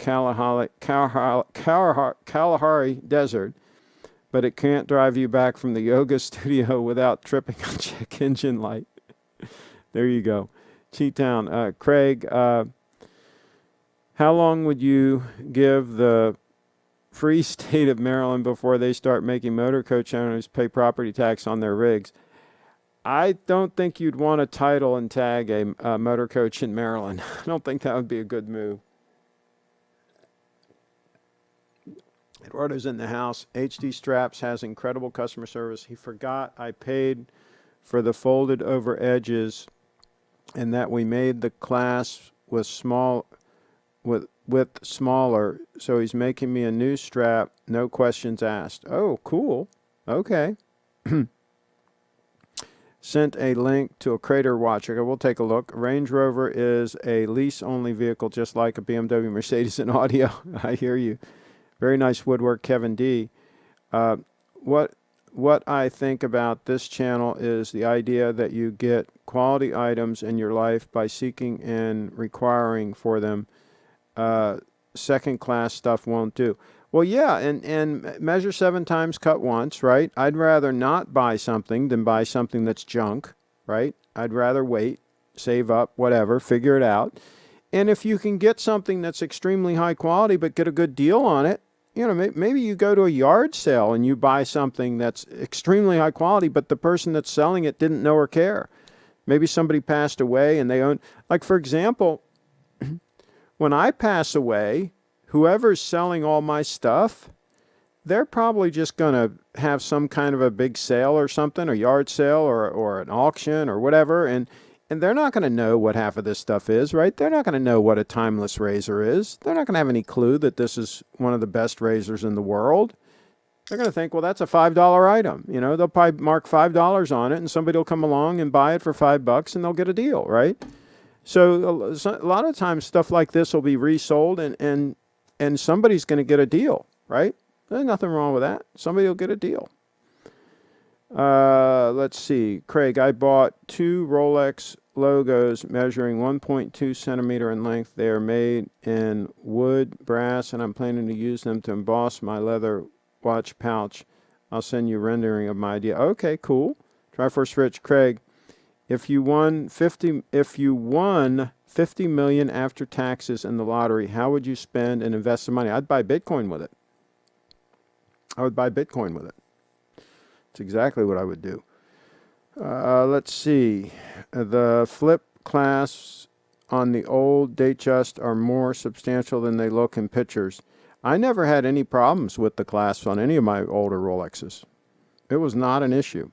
Speaker 1: Kalahari Desert, but it can't drive you back from the yoga studio without tripping on check engine light? There you go. Cheetown. Craig, how long would you give the free state of Maryland before they start making motor coach owners pay property tax on their rigs? I don't think you'd want to title and tag a motor coach in Maryland. I don't think that would be a good move. Eduardo's in the house. HD Straps has incredible customer service. He forgot I paid for the folded over edges and that we made the clasp with smaller, so he's making me a new strap, no questions asked. Oh, cool. Okay. Sent a link to a Crater watch. Okay, we'll take a look. Range Rover is a lease-only vehicle, just like a BMW, Mercedes, and audio. I hear you. Very nice woodwork, Kevin D. What I think about this channel is the idea that you get quality items in your life by seeking and requiring for them. Second-class stuff won't do. Well, yeah, and measure 7 times, cut once, right? I'd rather not buy something than buy something that's junk, right? I'd rather wait, save up, whatever, figure it out. And if you can get something that's extremely high quality but get a good deal on it, maybe you go to a yard sale and you buy something that's extremely high quality, but the person that's selling it didn't know or care. Maybe somebody passed away and they own, like, for example, when I pass away, whoever's selling all my stuff, they're probably just going to have some kind of a big sale or something, a yard sale or an auction or whatever, and they're not going to know what half of this stuff is, right? They're not going to know what a timeless razor is. They're not going to have any clue that this is one of the best razors in the world. They're going to think, well, that's a $5 item. You know, they'll probably mark $5 on it, and somebody will come along and buy it for $5, and they'll get a deal, right? So a lot of times stuff like this will be resold, and somebody's going to get a deal, right? There's nothing wrong with that. Somebody will get a deal. Let's see. Craig, I bought 2 Rolex logos measuring 1.2 centimeter in length. They are made in wood, brass, and I'm planning to use them to emboss my leather watch pouch. I'll send you rendering of my idea. Okay, cool. Triforce Rich, Craig, if you won 50 million after taxes in the lottery, how would you spend and invest the money? I'd buy Bitcoin with it. I would buy Bitcoin with it. It's exactly what I would do. Let's see. The flip clasps on the old Datejust are more substantial than they look in pictures. I never had any problems with the clasps on any of my older Rolexes. It was not an issue.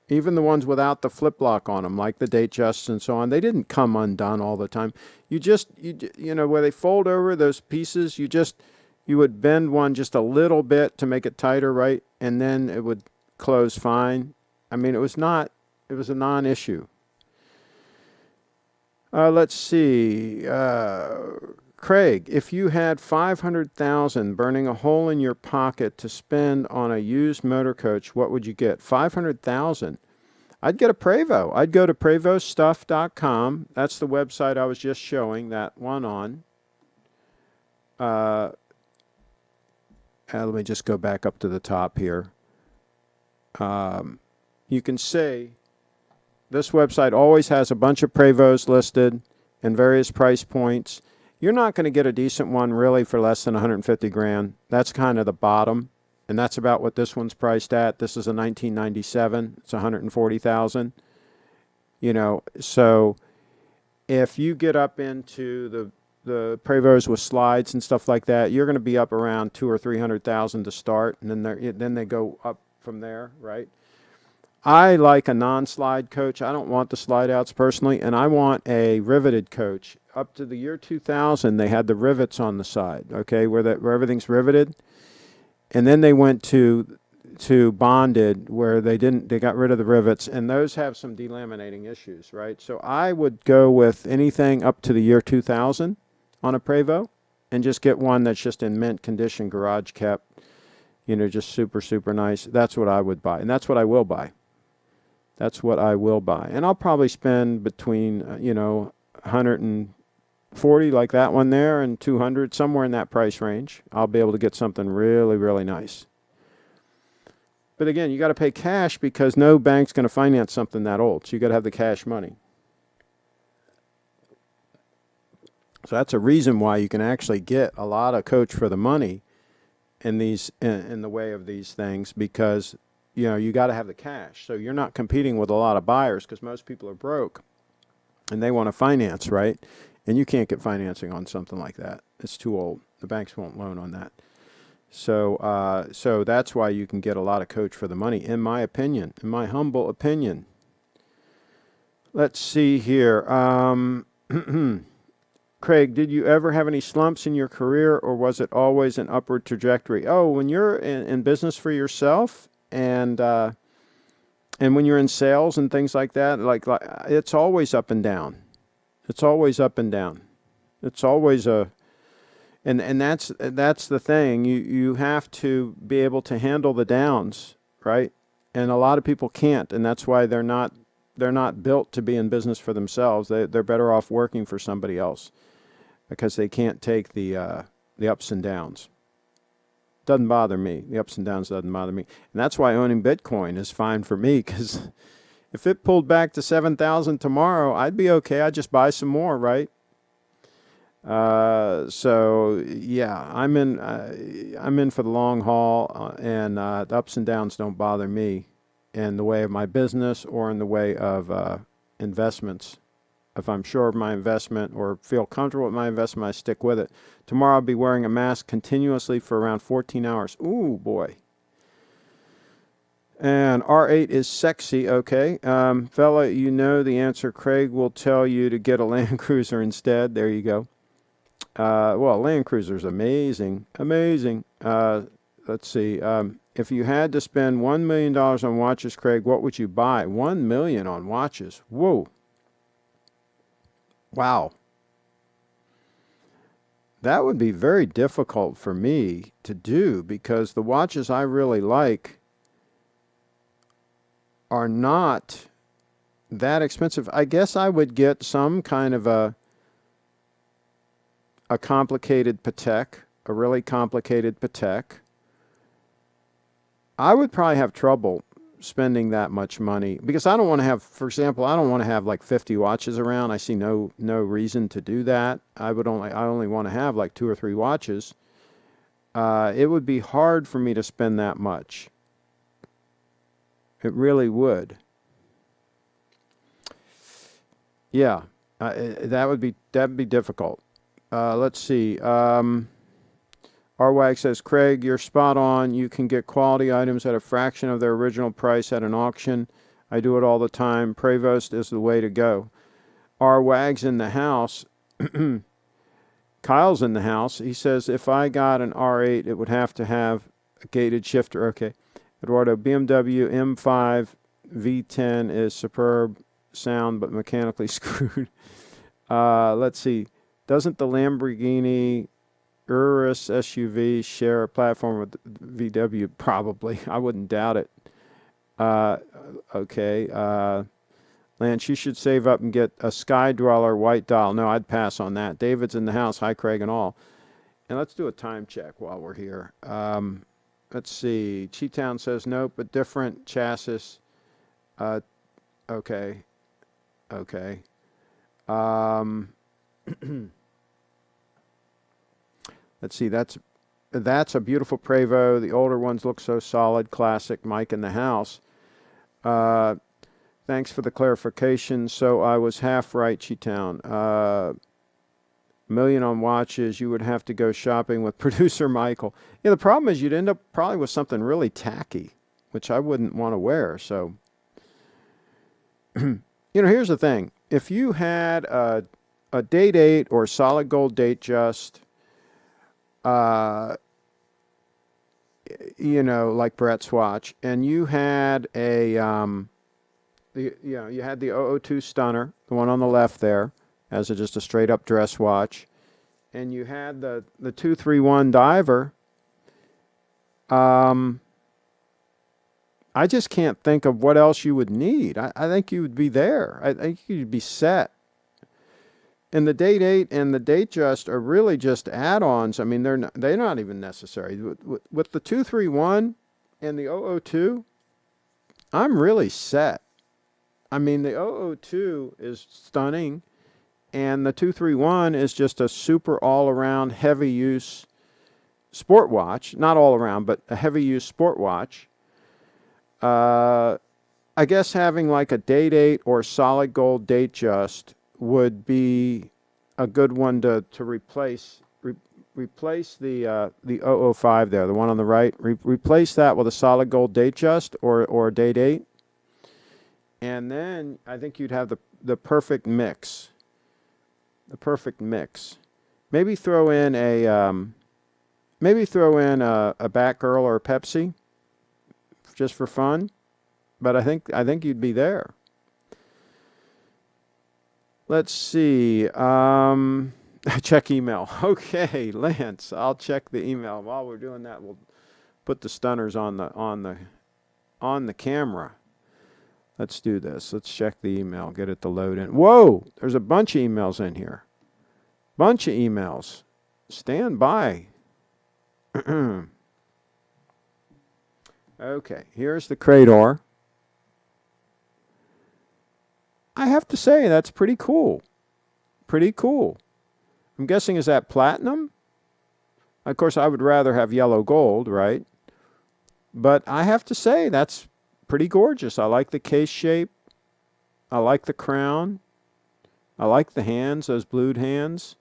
Speaker 1: Even the ones without the flip lock on them, like the Datejusts and so on, they didn't come undone all the time. You know, where they fold over those pieces, you would bend one just a little bit to make it tighter, right? And then it would close fine. I mean, it was a non-issue. Let's see. Craig, if you had $500,000 burning a hole in your pocket to spend on a used Motorcoach, what would you get? $500,000. I'd get a Prevost. I'd go to PrevostStuff.com. That's the website I was just showing that one on. Let me just go back up to the top here. You can see this website always has a bunch of Prevosts listed and various price points. You're not going to get a decent one really for less than 150 grand. That's kind of the bottom, and that's about what this one's priced at. This is a 1997. It's 140,000. You know, so if you get up into the Prevost with slides and stuff like that, you're going to be up around 200,000 or 300,000 to start, and then they go up from there, right? I like a non-slide coach. I don't want the slide outs personally, and I want a riveted coach. Up to the year 2000, they had the rivets on the side, okay, where everything's riveted, and then they went to bonded, where they got rid of the rivets, and those have some delaminating issues, right? So I would go with anything up to the year 2000 on a Prevost, and just get one that's just in mint condition, garage kept, you know, just super, super nice. That's what I would buy, and that's what I will buy. That's what I will buy. And I'll probably spend between, 140 like that one there and 200, somewhere in that price range. I'll be able to get something really, really nice. But again, you got to pay cash because no bank's going to finance something that old. So you got to have the cash money. So that's a reason why you can actually get a lot of coach for the money in the way of these things, because you got to have the cash. So you're not competing with a lot of buyers because most people are broke and they want to finance, right? And you can't get financing on something like that. It's too old. The banks won't loan on that. So that's why you can get a lot of coach for the money, in my opinion, in my humble opinion. Let's see here. Craig, did you ever have any slumps in your career, or was it always an upward trajectory? Oh, when you're in business for yourself, and when you're in sales and things like that, like it's always up and down. It's always up and down. It's always and that's the thing. You have to be able to handle the downs, right? And a lot of people can't, and that's why they're not built to be in business for themselves. They're better off working for somebody else because they can't take the ups and downs. Doesn't bother me. The ups and downs doesn't bother me. And that's why owning Bitcoin is fine for me, because if it pulled back to 7,000 tomorrow, I'd be okay. I'd just buy some more, right? So yeah, I'm in for the long haul, and the ups and downs don't bother me in the way of my business or in the way of investments If I'm sure of my investment or feel comfortable with my investment, I stick with it. Tomorrow I'll be wearing a mask continuously for around 14 hours. Ooh, boy. And R8 is sexy, okay. Fella, you know the answer. Craig will tell you to get a Land Cruiser instead. There you go. Well, Land Cruiser's amazing. Amazing. Let's see. If you had to spend $1 million on watches, Craig, what would you buy? $1 million on watches. Whoa. Wow. That would be very difficult for me to do because the watches I really like are not that expensive. I guess I would get some kind of a complicated Patek, a really complicated Patek. I would probably have trouble spending that much money because I don't want to have, for example, I don't want to have like 50 watches around. I see no reason to do that. I only want to have like 2 or 3 watches. It would be hard for me to spend that much. It really would. Yeah, that'd be difficult. Let's see. RWAG says, Craig, you're spot on. You can get quality items at a fraction of their original price at an auction. I do it all the time. Prevost is the way to go. RWAG's in the house. Kyle's in the house. He says, if I got an R8, it would have to have a gated shifter. Okay. Eduardo, BMW M5 V10 is superb sound, but mechanically screwed. Let's see. Doesn't the Lamborghini Urus SUV share a platform with VW? Probably. I wouldn't doubt it. Okay. Lance, you should save up and get a Sky Dweller white dial. No, I'd pass on that. David's in the house. Hi, Craig and all. And let's do a time check while we're here. Let's see. Cheetown says nope, but different chassis. Okay. Okay. Let's see. That's a beautiful Prevost. The older ones look so solid. Classic. Mike in the house. Thanks for the clarification. So I was half right, Cheetown. Million on watches, you would have to go shopping with producer Michael. Yeah, the problem is you'd end up probably with something really tacky, which I wouldn't want to wear. So, here's the thing. If you had a date 8 or solid gold date just, like Brett's watch, and you had a, you had the 002 Stunner, the one on the left there, as just a straight up dress watch, and you had the 231 Diver. I just can't think of what else you would need. I think you would be there. I think you'd be set. And the date 8 and the date just are really just add-ons. I mean, they're not even necessary. With the 231 and the 002, I'm really set. I mean, the 002 is stunning. And the 231 is just a super all-around heavy-use sport watch. Not all-around, but a heavy-use sport watch. I guess having like a date 8 or solid gold date just would be a good one to replace the 005 there, the one on the right. Replace that with a solid gold date just or a date 8. And then I think you'd have the perfect mix. The perfect mix. Maybe throw in a Batgirl or a Pepsi, just for fun. But I think you'd be there. Let's see. Check email. Okay, Lance, I'll check the email. While we're doing that, we'll put the stunners on the camera. Let's do this. Let's check the email. Get it to load in. Whoa! There's a bunch of emails in here. Bunch of emails. Stand by. Okay, here's the Crador. I have to say, that's pretty cool. Pretty cool. I'm guessing, is that platinum? Of course, I would rather have yellow gold, right? But I have to say, that's pretty gorgeous. I like the case shape. I like the crown. I like the hands, those blued hands.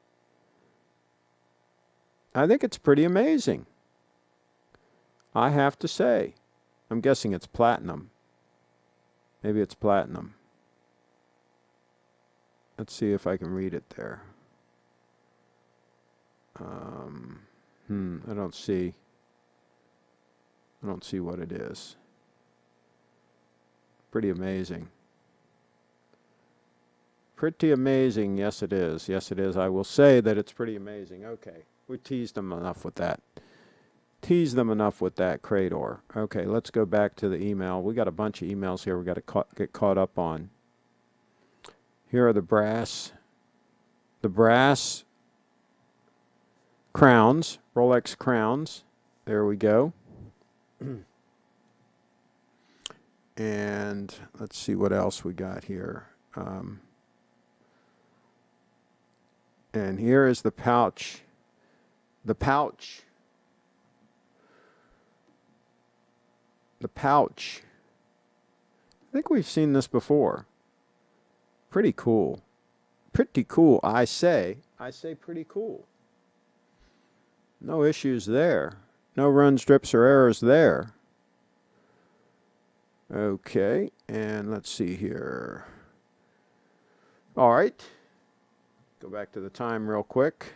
Speaker 1: I think it's pretty amazing. I have to say. I'm guessing it's platinum. Maybe it's platinum. Let's see if I can read it there. I don't see. I don't see what it is. Pretty amazing. Pretty amazing. Yes, it is. Yes, it is. I will say that it's pretty amazing. Okay. We teased them enough with that. Teased them enough with that Crador. Okay, let's go back to the email. We got a bunch of emails here we got to get caught up on. Here are the brass crowns, Rolex crowns. There we go. And let's see what else we got here. And here is the pouch. The pouch. The pouch. I think we've seen this before. Pretty cool. Pretty cool, I say. I say pretty cool. No issues there. No runs, drips, or errors there. Okay, and let's see here. All right. Go back to the time real quick,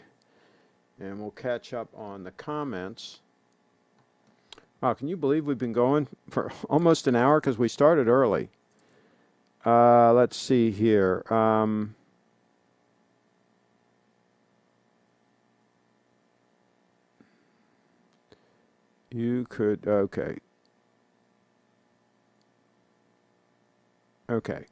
Speaker 1: and we'll catch up on the comments. Wow, can you believe we've been going for almost an hour because we started early? Let's see here. You could, okay. Okay.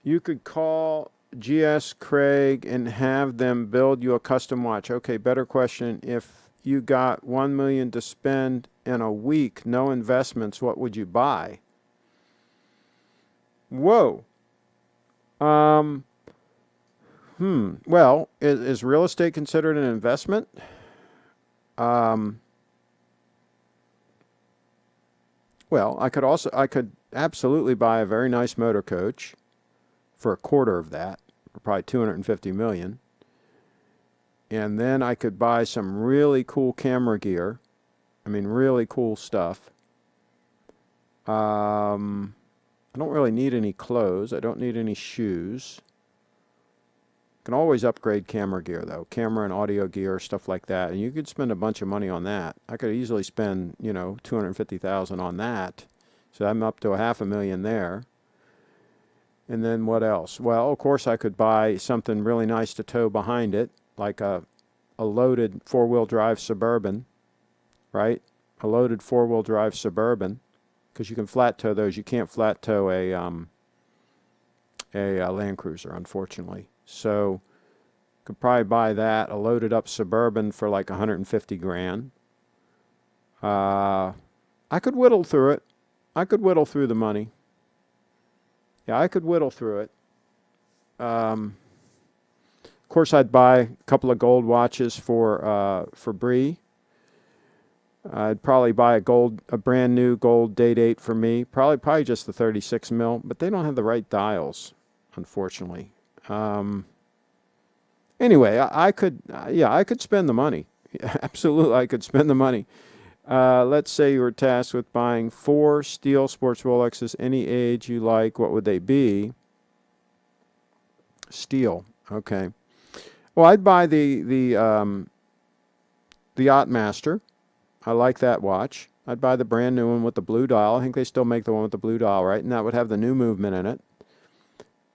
Speaker 1: You could call GS Craig and have them build you a custom watch. Okay, better question. If you got $1 million to spend in a week, no investments, what would you buy? Whoa. Well, is real estate considered an investment? Well, I could absolutely buy a very nice Motorcoach for a quarter of that, for probably $250 million. And then I could buy some really cool camera gear. I mean, really cool stuff. I don't really need any clothes. I don't need any shoes. Can always upgrade camera gear, though. Camera and audio gear, stuff like that. And you could spend a bunch of money on that. I could easily spend, $250,000 on that. So I'm up to $500,000 there. And then what else? Well, of course, I could buy something really nice to tow behind it, like a loaded four-wheel drive Suburban, right? A loaded four-wheel drive Suburban, because you can flat tow those. You can't flat tow a Land Cruiser, unfortunately. So could probably buy that, a loaded up Suburban for like $150,000. I could whittle through it. I could whittle through the money. Yeah, I could whittle through it. Of course, I'd buy a couple of gold watches for Bree. I'd probably buy a brand new gold Date 8 for me. Probably just the 36 mil, but they don't have the right dials, unfortunately. Anyway, I could spend the money. Absolutely, I could spend the money. Let's say you were tasked with buying 4 steel sports Rolexes, any age you like. What would they be? Steel. Okay. Well, I'd buy the Yachtmaster. I like that watch. I'd buy the brand new one with the blue dial. I think they still make the one with the blue dial, right? And that would have the new movement in it.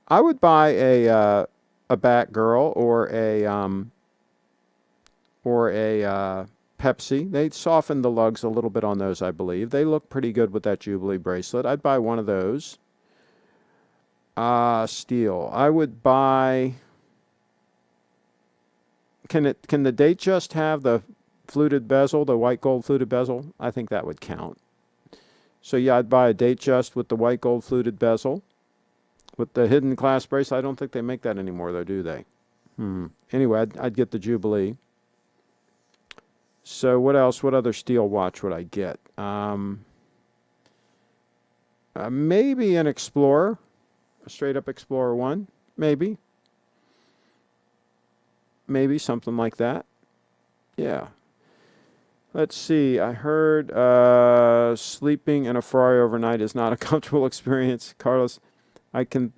Speaker 1: I would buy a Batgirl or a Pepsi. They softened the lugs a little bit on those, I believe. They look pretty good with that Jubilee bracelet. I'd buy one of those. Steel. I would buy. Can the Date just have the fluted bezel, the white gold fluted bezel? I think that would count. So yeah, I'd buy a Date just with the white gold fluted bezel. With the hidden clasp bracelet, I don't think they make that anymore, though, do they? Anyway, I'd get the Jubilee. So what else? What other steel watch would I get? Maybe an Explorer, a straight-up Explorer 1, maybe. maybe something like that. Yeah. Let's see. I heard sleeping in a Ferrari overnight is not a comfortable experience. Carlos, I can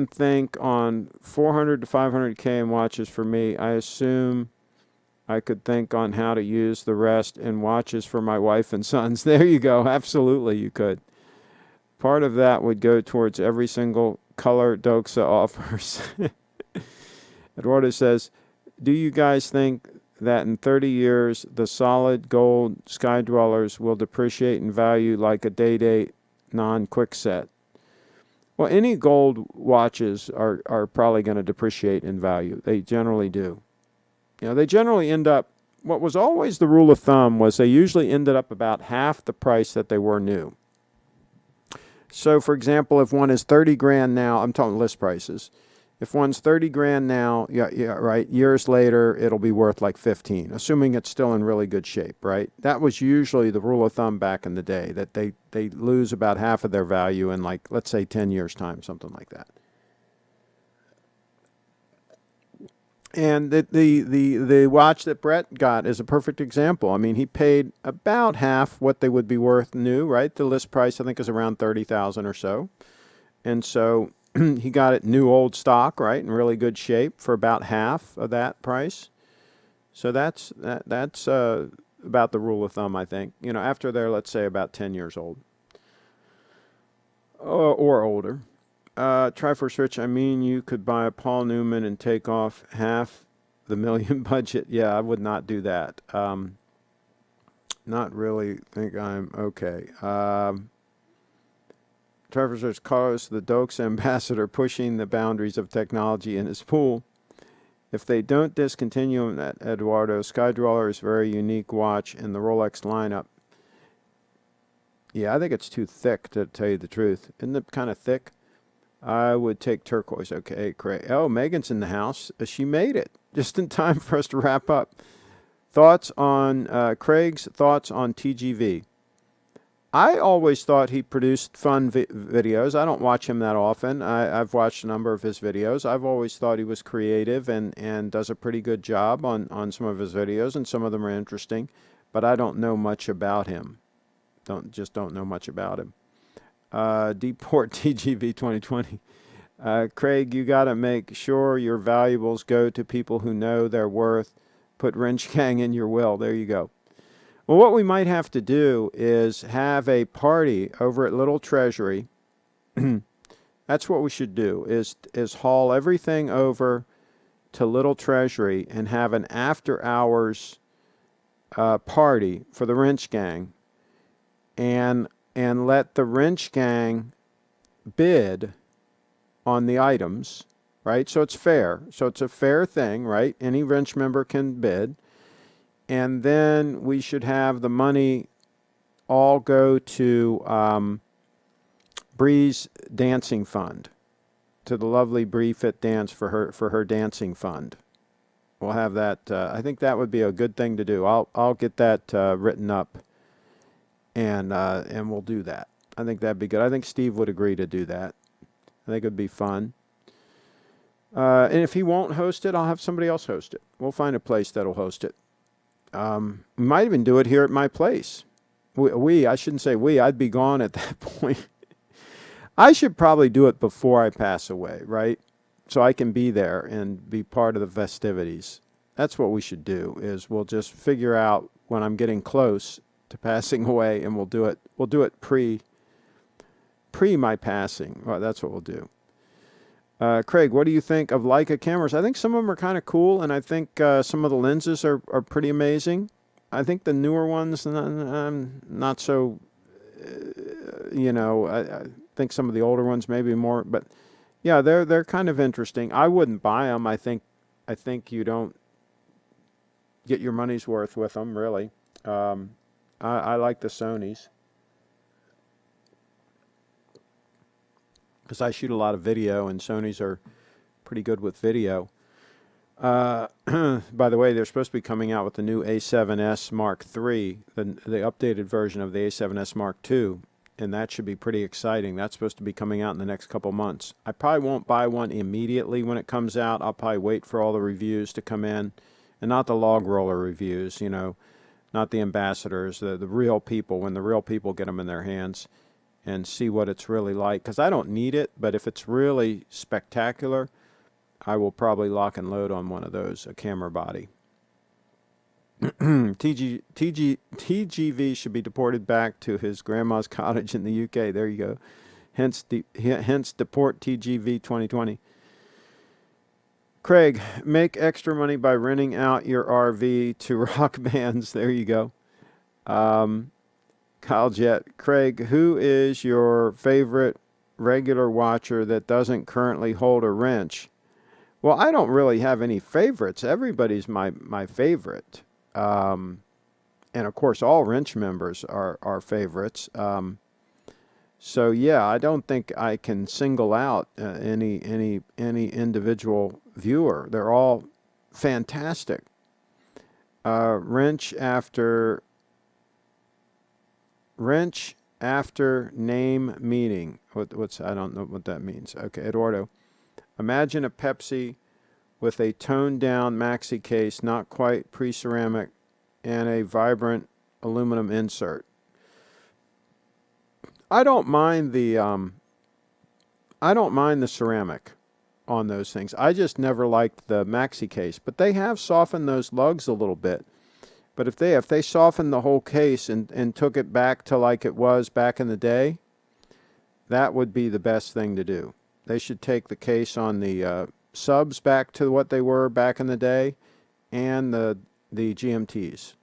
Speaker 1: think on 400 to 500K in watches for me. I assume I could think on how to use the rest in watches for my wife and sons. There you go. Absolutely, you could. Part of that would go towards every single color Doxa offers. Eduardo says, do you guys think that in 30 years the solid gold Sky Dwellers will depreciate in value like a day-date non-quickset? Well, any gold watches are probably going to depreciate in value. They generally do. They generally end up, what was always the rule of thumb was they usually ended up about half the price that they were new. So, for example, if one is 30 grand now, I'm talking list prices. If one's 30 grand now, right, years later, it'll be worth like 15, assuming it's still in really good shape, right? That was usually the rule of thumb back in the day, that they lose about half of their value in, like, let's say 10 years' time, something like that. And the watch that Brett got is a perfect example. I mean, he paid about half what they would be worth new, right? The list price, I think, is around $30,000 or so. And so he got it new old stock, right, in really good shape for about half of that price. So that's about the rule of thumb, I think. After they're, let's say, about 10 years old or older. Triforce Rich, I mean, you could buy a Paul Newman and take off half the million budget. Yeah, I would not do that. Not really think I'm okay. Triforce Rich, Carlos, the Dokes ambassador, pushing the boundaries of technology in his pool. If they don't discontinue that, Eduardo, Sky Dweller is a very unique watch in the Rolex lineup. Yeah, I think it's too thick, to tell you the truth. Isn't it kind of thick? I would take turquoise. Okay, Craig. Oh, Megan's in the house. She made it just in time for us to wrap up. Thoughts on Craig's thoughts on TGV? I always thought he produced fun videos. I don't watch him that often. I've watched a number of his videos. I've always thought he was creative and does a pretty good job on some of his videos, and some of them are interesting. But I don't know much about him. Don't know much about him. Deeport TGV 2020. Craig, you got to make sure your valuables go to people who know their worth. Put Wrench Gang in your will. There you go. Well, what we might have to do is have a party over at Little Treasury. That's what we should do, is haul everything over to Little Treasury and have an after-hours party for the Wrench Gang. And let the Wrench Gang bid on the items, right? So it's fair. So it's a fair thing, right? Any wrench member can bid. And then we should have the money all go to Bree's dancing fund, to the lovely Bree Fit Dance for her dancing fund. We'll have that. I think that would be a good thing to do. I'll get that written up. And we'll do that. I think that'd be good. I think Steve would agree to do that. I think it'd be fun. And if he won't host it, I'll have somebody else host it. We'll find a place that'll host it. We might even do it here at my place. I shouldn't say we. I'd be gone at that point. I should probably do it before I pass away, right? So I can be there and be part of the festivities. That's what we should do, is we'll just figure out when I'm getting close to passing away, and we'll do it pre my passing. Well, that's what we'll do. Craig, what do you think of Leica cameras? I think some of them are kind of cool, and I think some of the lenses are pretty amazing. I think the newer ones, not so, I think some of the older ones maybe more, but yeah, they're kind of interesting. I wouldn't buy them. I think you don't get your money's worth with them, really. I like the Sonys because I shoot a lot of video, and Sonys are pretty good with video. By the way, they're supposed to be coming out with the new A7S Mark III, the updated version of the A7S Mark II, and that should be pretty exciting. That's supposed to be coming out in the next couple months. I probably won't buy one immediately when it comes out. I'll probably wait for all the reviews to come in, and not the log roller reviews, you know, not the ambassadors, the real people, when the real people get them in their hands, and see what it's really like. Because I don't need it, but if it's really spectacular, I will probably lock and load on one of those, a camera body. TGV should be deported back to his grandma's cottage in the UK. There you go. Hence deport TGV 2020. Craig, make extra money by renting out your RV to rock bands. There you go. Kyle Jet. Craig, who is your favorite regular watcher that doesn't currently hold a wrench? Well, I don't really have any favorites. Everybody's my favorite. And of course, all wrench members are favorites. So yeah, I don't think I can single out any individual viewer. They're all fantastic. Wrench after name meeting. What's I don't know what that means. Okay, Eduardo. Imagine a Pepsi with a toned down maxi case, not quite pre-ceramic, and a vibrant aluminum insert. I don't mind the ceramic on those things. I just never liked the maxi case, but they have softened those lugs a little bit. But if they softened the whole case and took it back to like it was back in the day, that would be the best thing to do. They should take the case on the subs back to what they were back in the day, and the GMTs.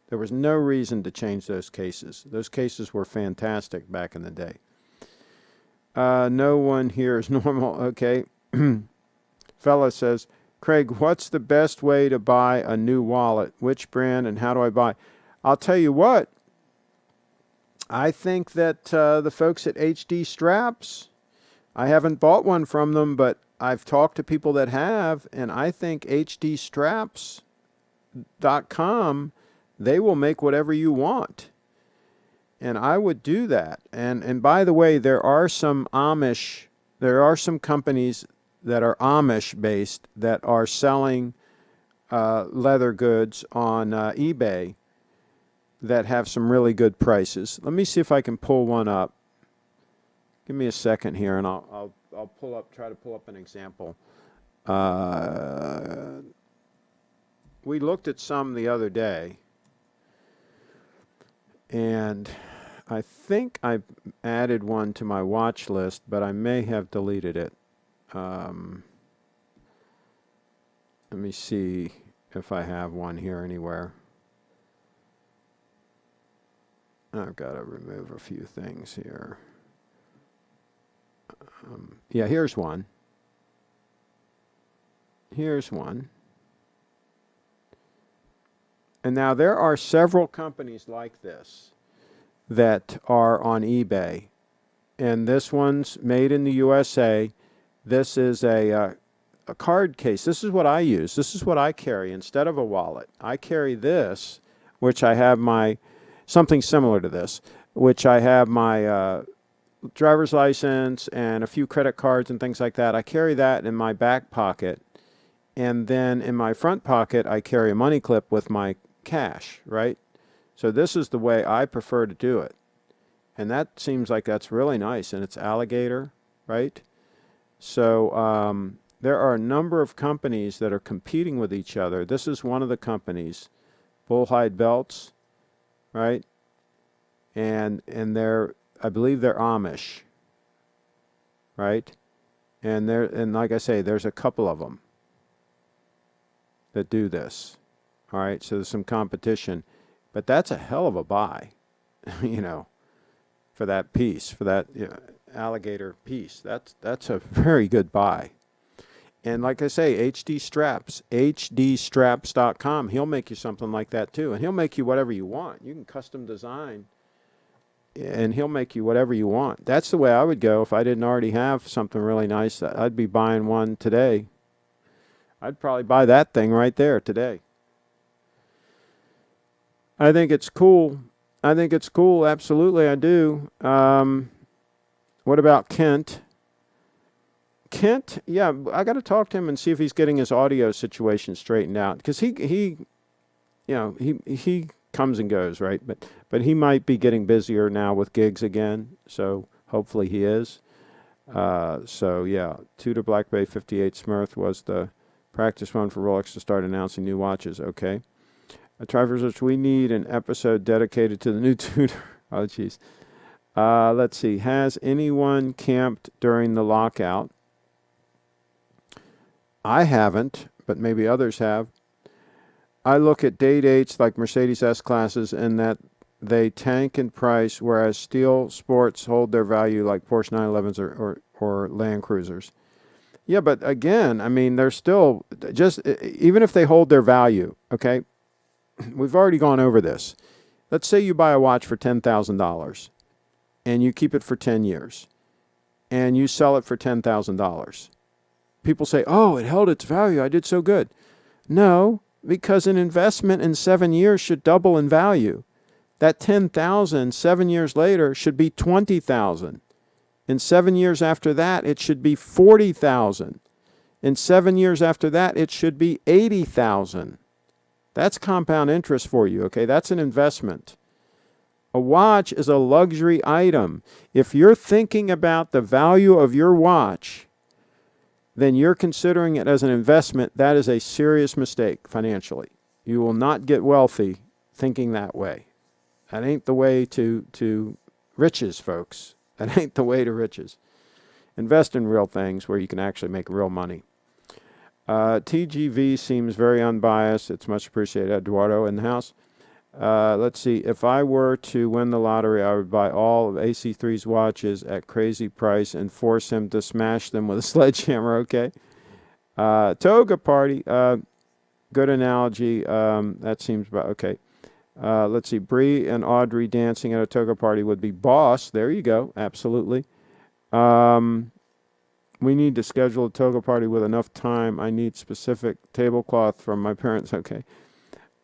Speaker 1: There was no reason to change those cases. Those cases were fantastic back in the day. No one here is normal. Okay. Fella says, Craig, what's the best way to buy a new wallet? Which brand and how do I buy? I'll tell you what. I think that the folks at HD Straps, I haven't bought one from them, but I've talked to people that have, and I think HDstraps.com, they will make whatever you want. And I would do that. And by the way, there are some companies that are Amish based that are selling leather goods on eBay that have some really good prices. Let me see if I can pull one up. Give me a second here, and I'll try to pull up an example. We looked at some the other day, and I think I added one to my watch list, but I may have deleted it. Let me see if I have one here anywhere. I've got to remove a few things here. Yeah, here's one. Here's one. And now there are several companies like this that are on eBay. And this one's made in the USA. This is a card case. This is what I use. This is what I carry instead of a wallet. I carry this, which I have something similar to this, which I have my driver's license and a few credit cards and things like that. I carry that in my back pocket. And then in my front pocket, I carry a money clip with my cash, right? So this is the way I prefer to do it. And that seems like that's really nice. And it's alligator, right? So there are a number of companies that are competing with each other. This is one of the companies, Bullhide Belts, right? And I believe they're Amish, right? And like I say, there's a couple of them that do this. All right, so there's some competition, but that's a hell of a buy, for that piece, for that alligator piece. That's a very good buy. And like I say, HD Straps, HDstraps.com, he'll make you something like that too, and he'll make you whatever you want. You can custom design, and he'll make you whatever you want. That's the way I would go if I didn't already have something really nice. I'd be buying one today. I'd probably buy that thing right there today. I think it's cool I think it's cool. Absolutely, I do. What about Kent? Kent, yeah, I got to talk to him and see if he's getting his audio situation straightened out, because he comes and goes, right? But he might be getting busier now with gigs again. So hopefully he is. So yeah, Tudor Black Bay 58 Smurf was the practice one for Rolex to start announcing new watches. Okay. Travelers, we need an episode dedicated to the new Tudor. Oh, jeez. Let's see. Has anyone camped during the lockout? I haven't, but maybe others have. I look at day dates like Mercedes S-classes and that they tank in price, whereas steel sports hold their value like Porsche 911s or Land Cruisers. Yeah, but again, I mean, they're still just, even if they hold their value, okay, we've already gone over this. Let's say you buy a watch for $10,000 and you keep it for 10 years and you sell it for $10,000. People say, oh, it held its value. I did so good. No, because an investment in 7 years should double in value. That 10,000 7 years later should be 20,000. And 7 years after that, it should be 40,000. And 7 years after that, it should be 80,000. That's compound interest for you, okay? That's an investment. A watch is a luxury item. If you're thinking about the value of your watch, then you're considering it as an investment. That is a serious mistake financially. You will not get wealthy thinking that way. That ain't the way to riches, folks. That ain't the way to riches. Invest in real things where you can actually make real money. TGV seems very unbiased. It's much appreciated. Eduardo in the house. Let's see. If I were to win the lottery, I would buy all of AC3's watches at crazy price and force him to smash them with a sledgehammer. Okay. Toga party. Good analogy. That seems about okay. Let's see. Bree and Audrey dancing at a toga party would be boss. There you go. Absolutely. We need to schedule a toga party with enough time. I need specific tablecloth from my parents. Okay.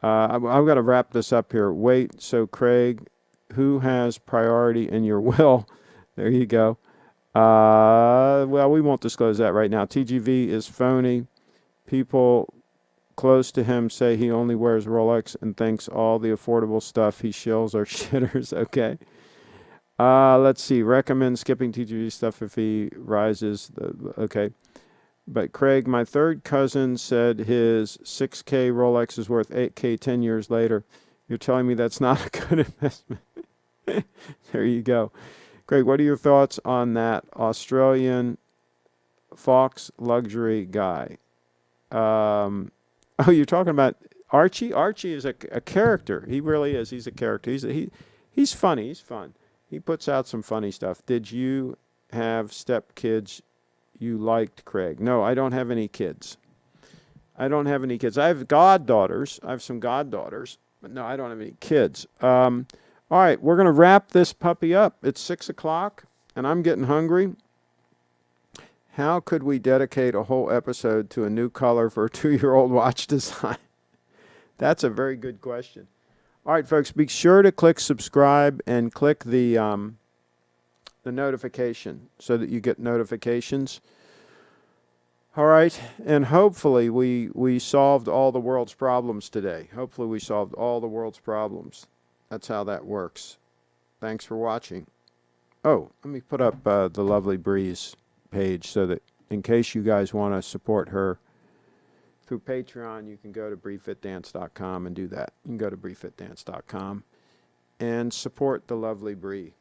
Speaker 1: I've got to wrap this up here. Wait, so Craig, who has priority in your will? There you go. Well, we won't disclose that right now. TGV is phony. People close to him say he only wears Rolex and thinks all the affordable stuff he shills are shitters. Okay. Let's see. Recommend skipping TGV stuff if he rises. Okay. But Craig, my third cousin said his 6K Rolex is worth 8K 10 years later. You're telling me that's not a good investment? There you go. Craig, what are your thoughts on that Australian Fox luxury guy? Oh, you're talking about Archie? Archie is a character. He really is. He's a character. He's funny. He's fun. He puts out some funny stuff. Did you have stepkids you liked, Craig? No, I don't have any kids. I have goddaughters. I have some goddaughters, but no, I don't have any kids. All right, we're going to wrap this puppy up. It's 6 o'clock, and I'm getting hungry. How could we dedicate a whole episode to a new color for a 2-year-old watch design? That's a very good question. All right, folks, be sure to click subscribe and click the notification so that you get notifications. All right, and hopefully we solved all the world's problems today. Hopefully we solved all the world's problems. That's how that works. Thanks for watching. Oh, let me put up the lovely Bree's page so that in case you guys want to support her through Patreon, you can go to BreeFitDance.com and do that. You can go to BreeFitDance.com and support the lovely Bree.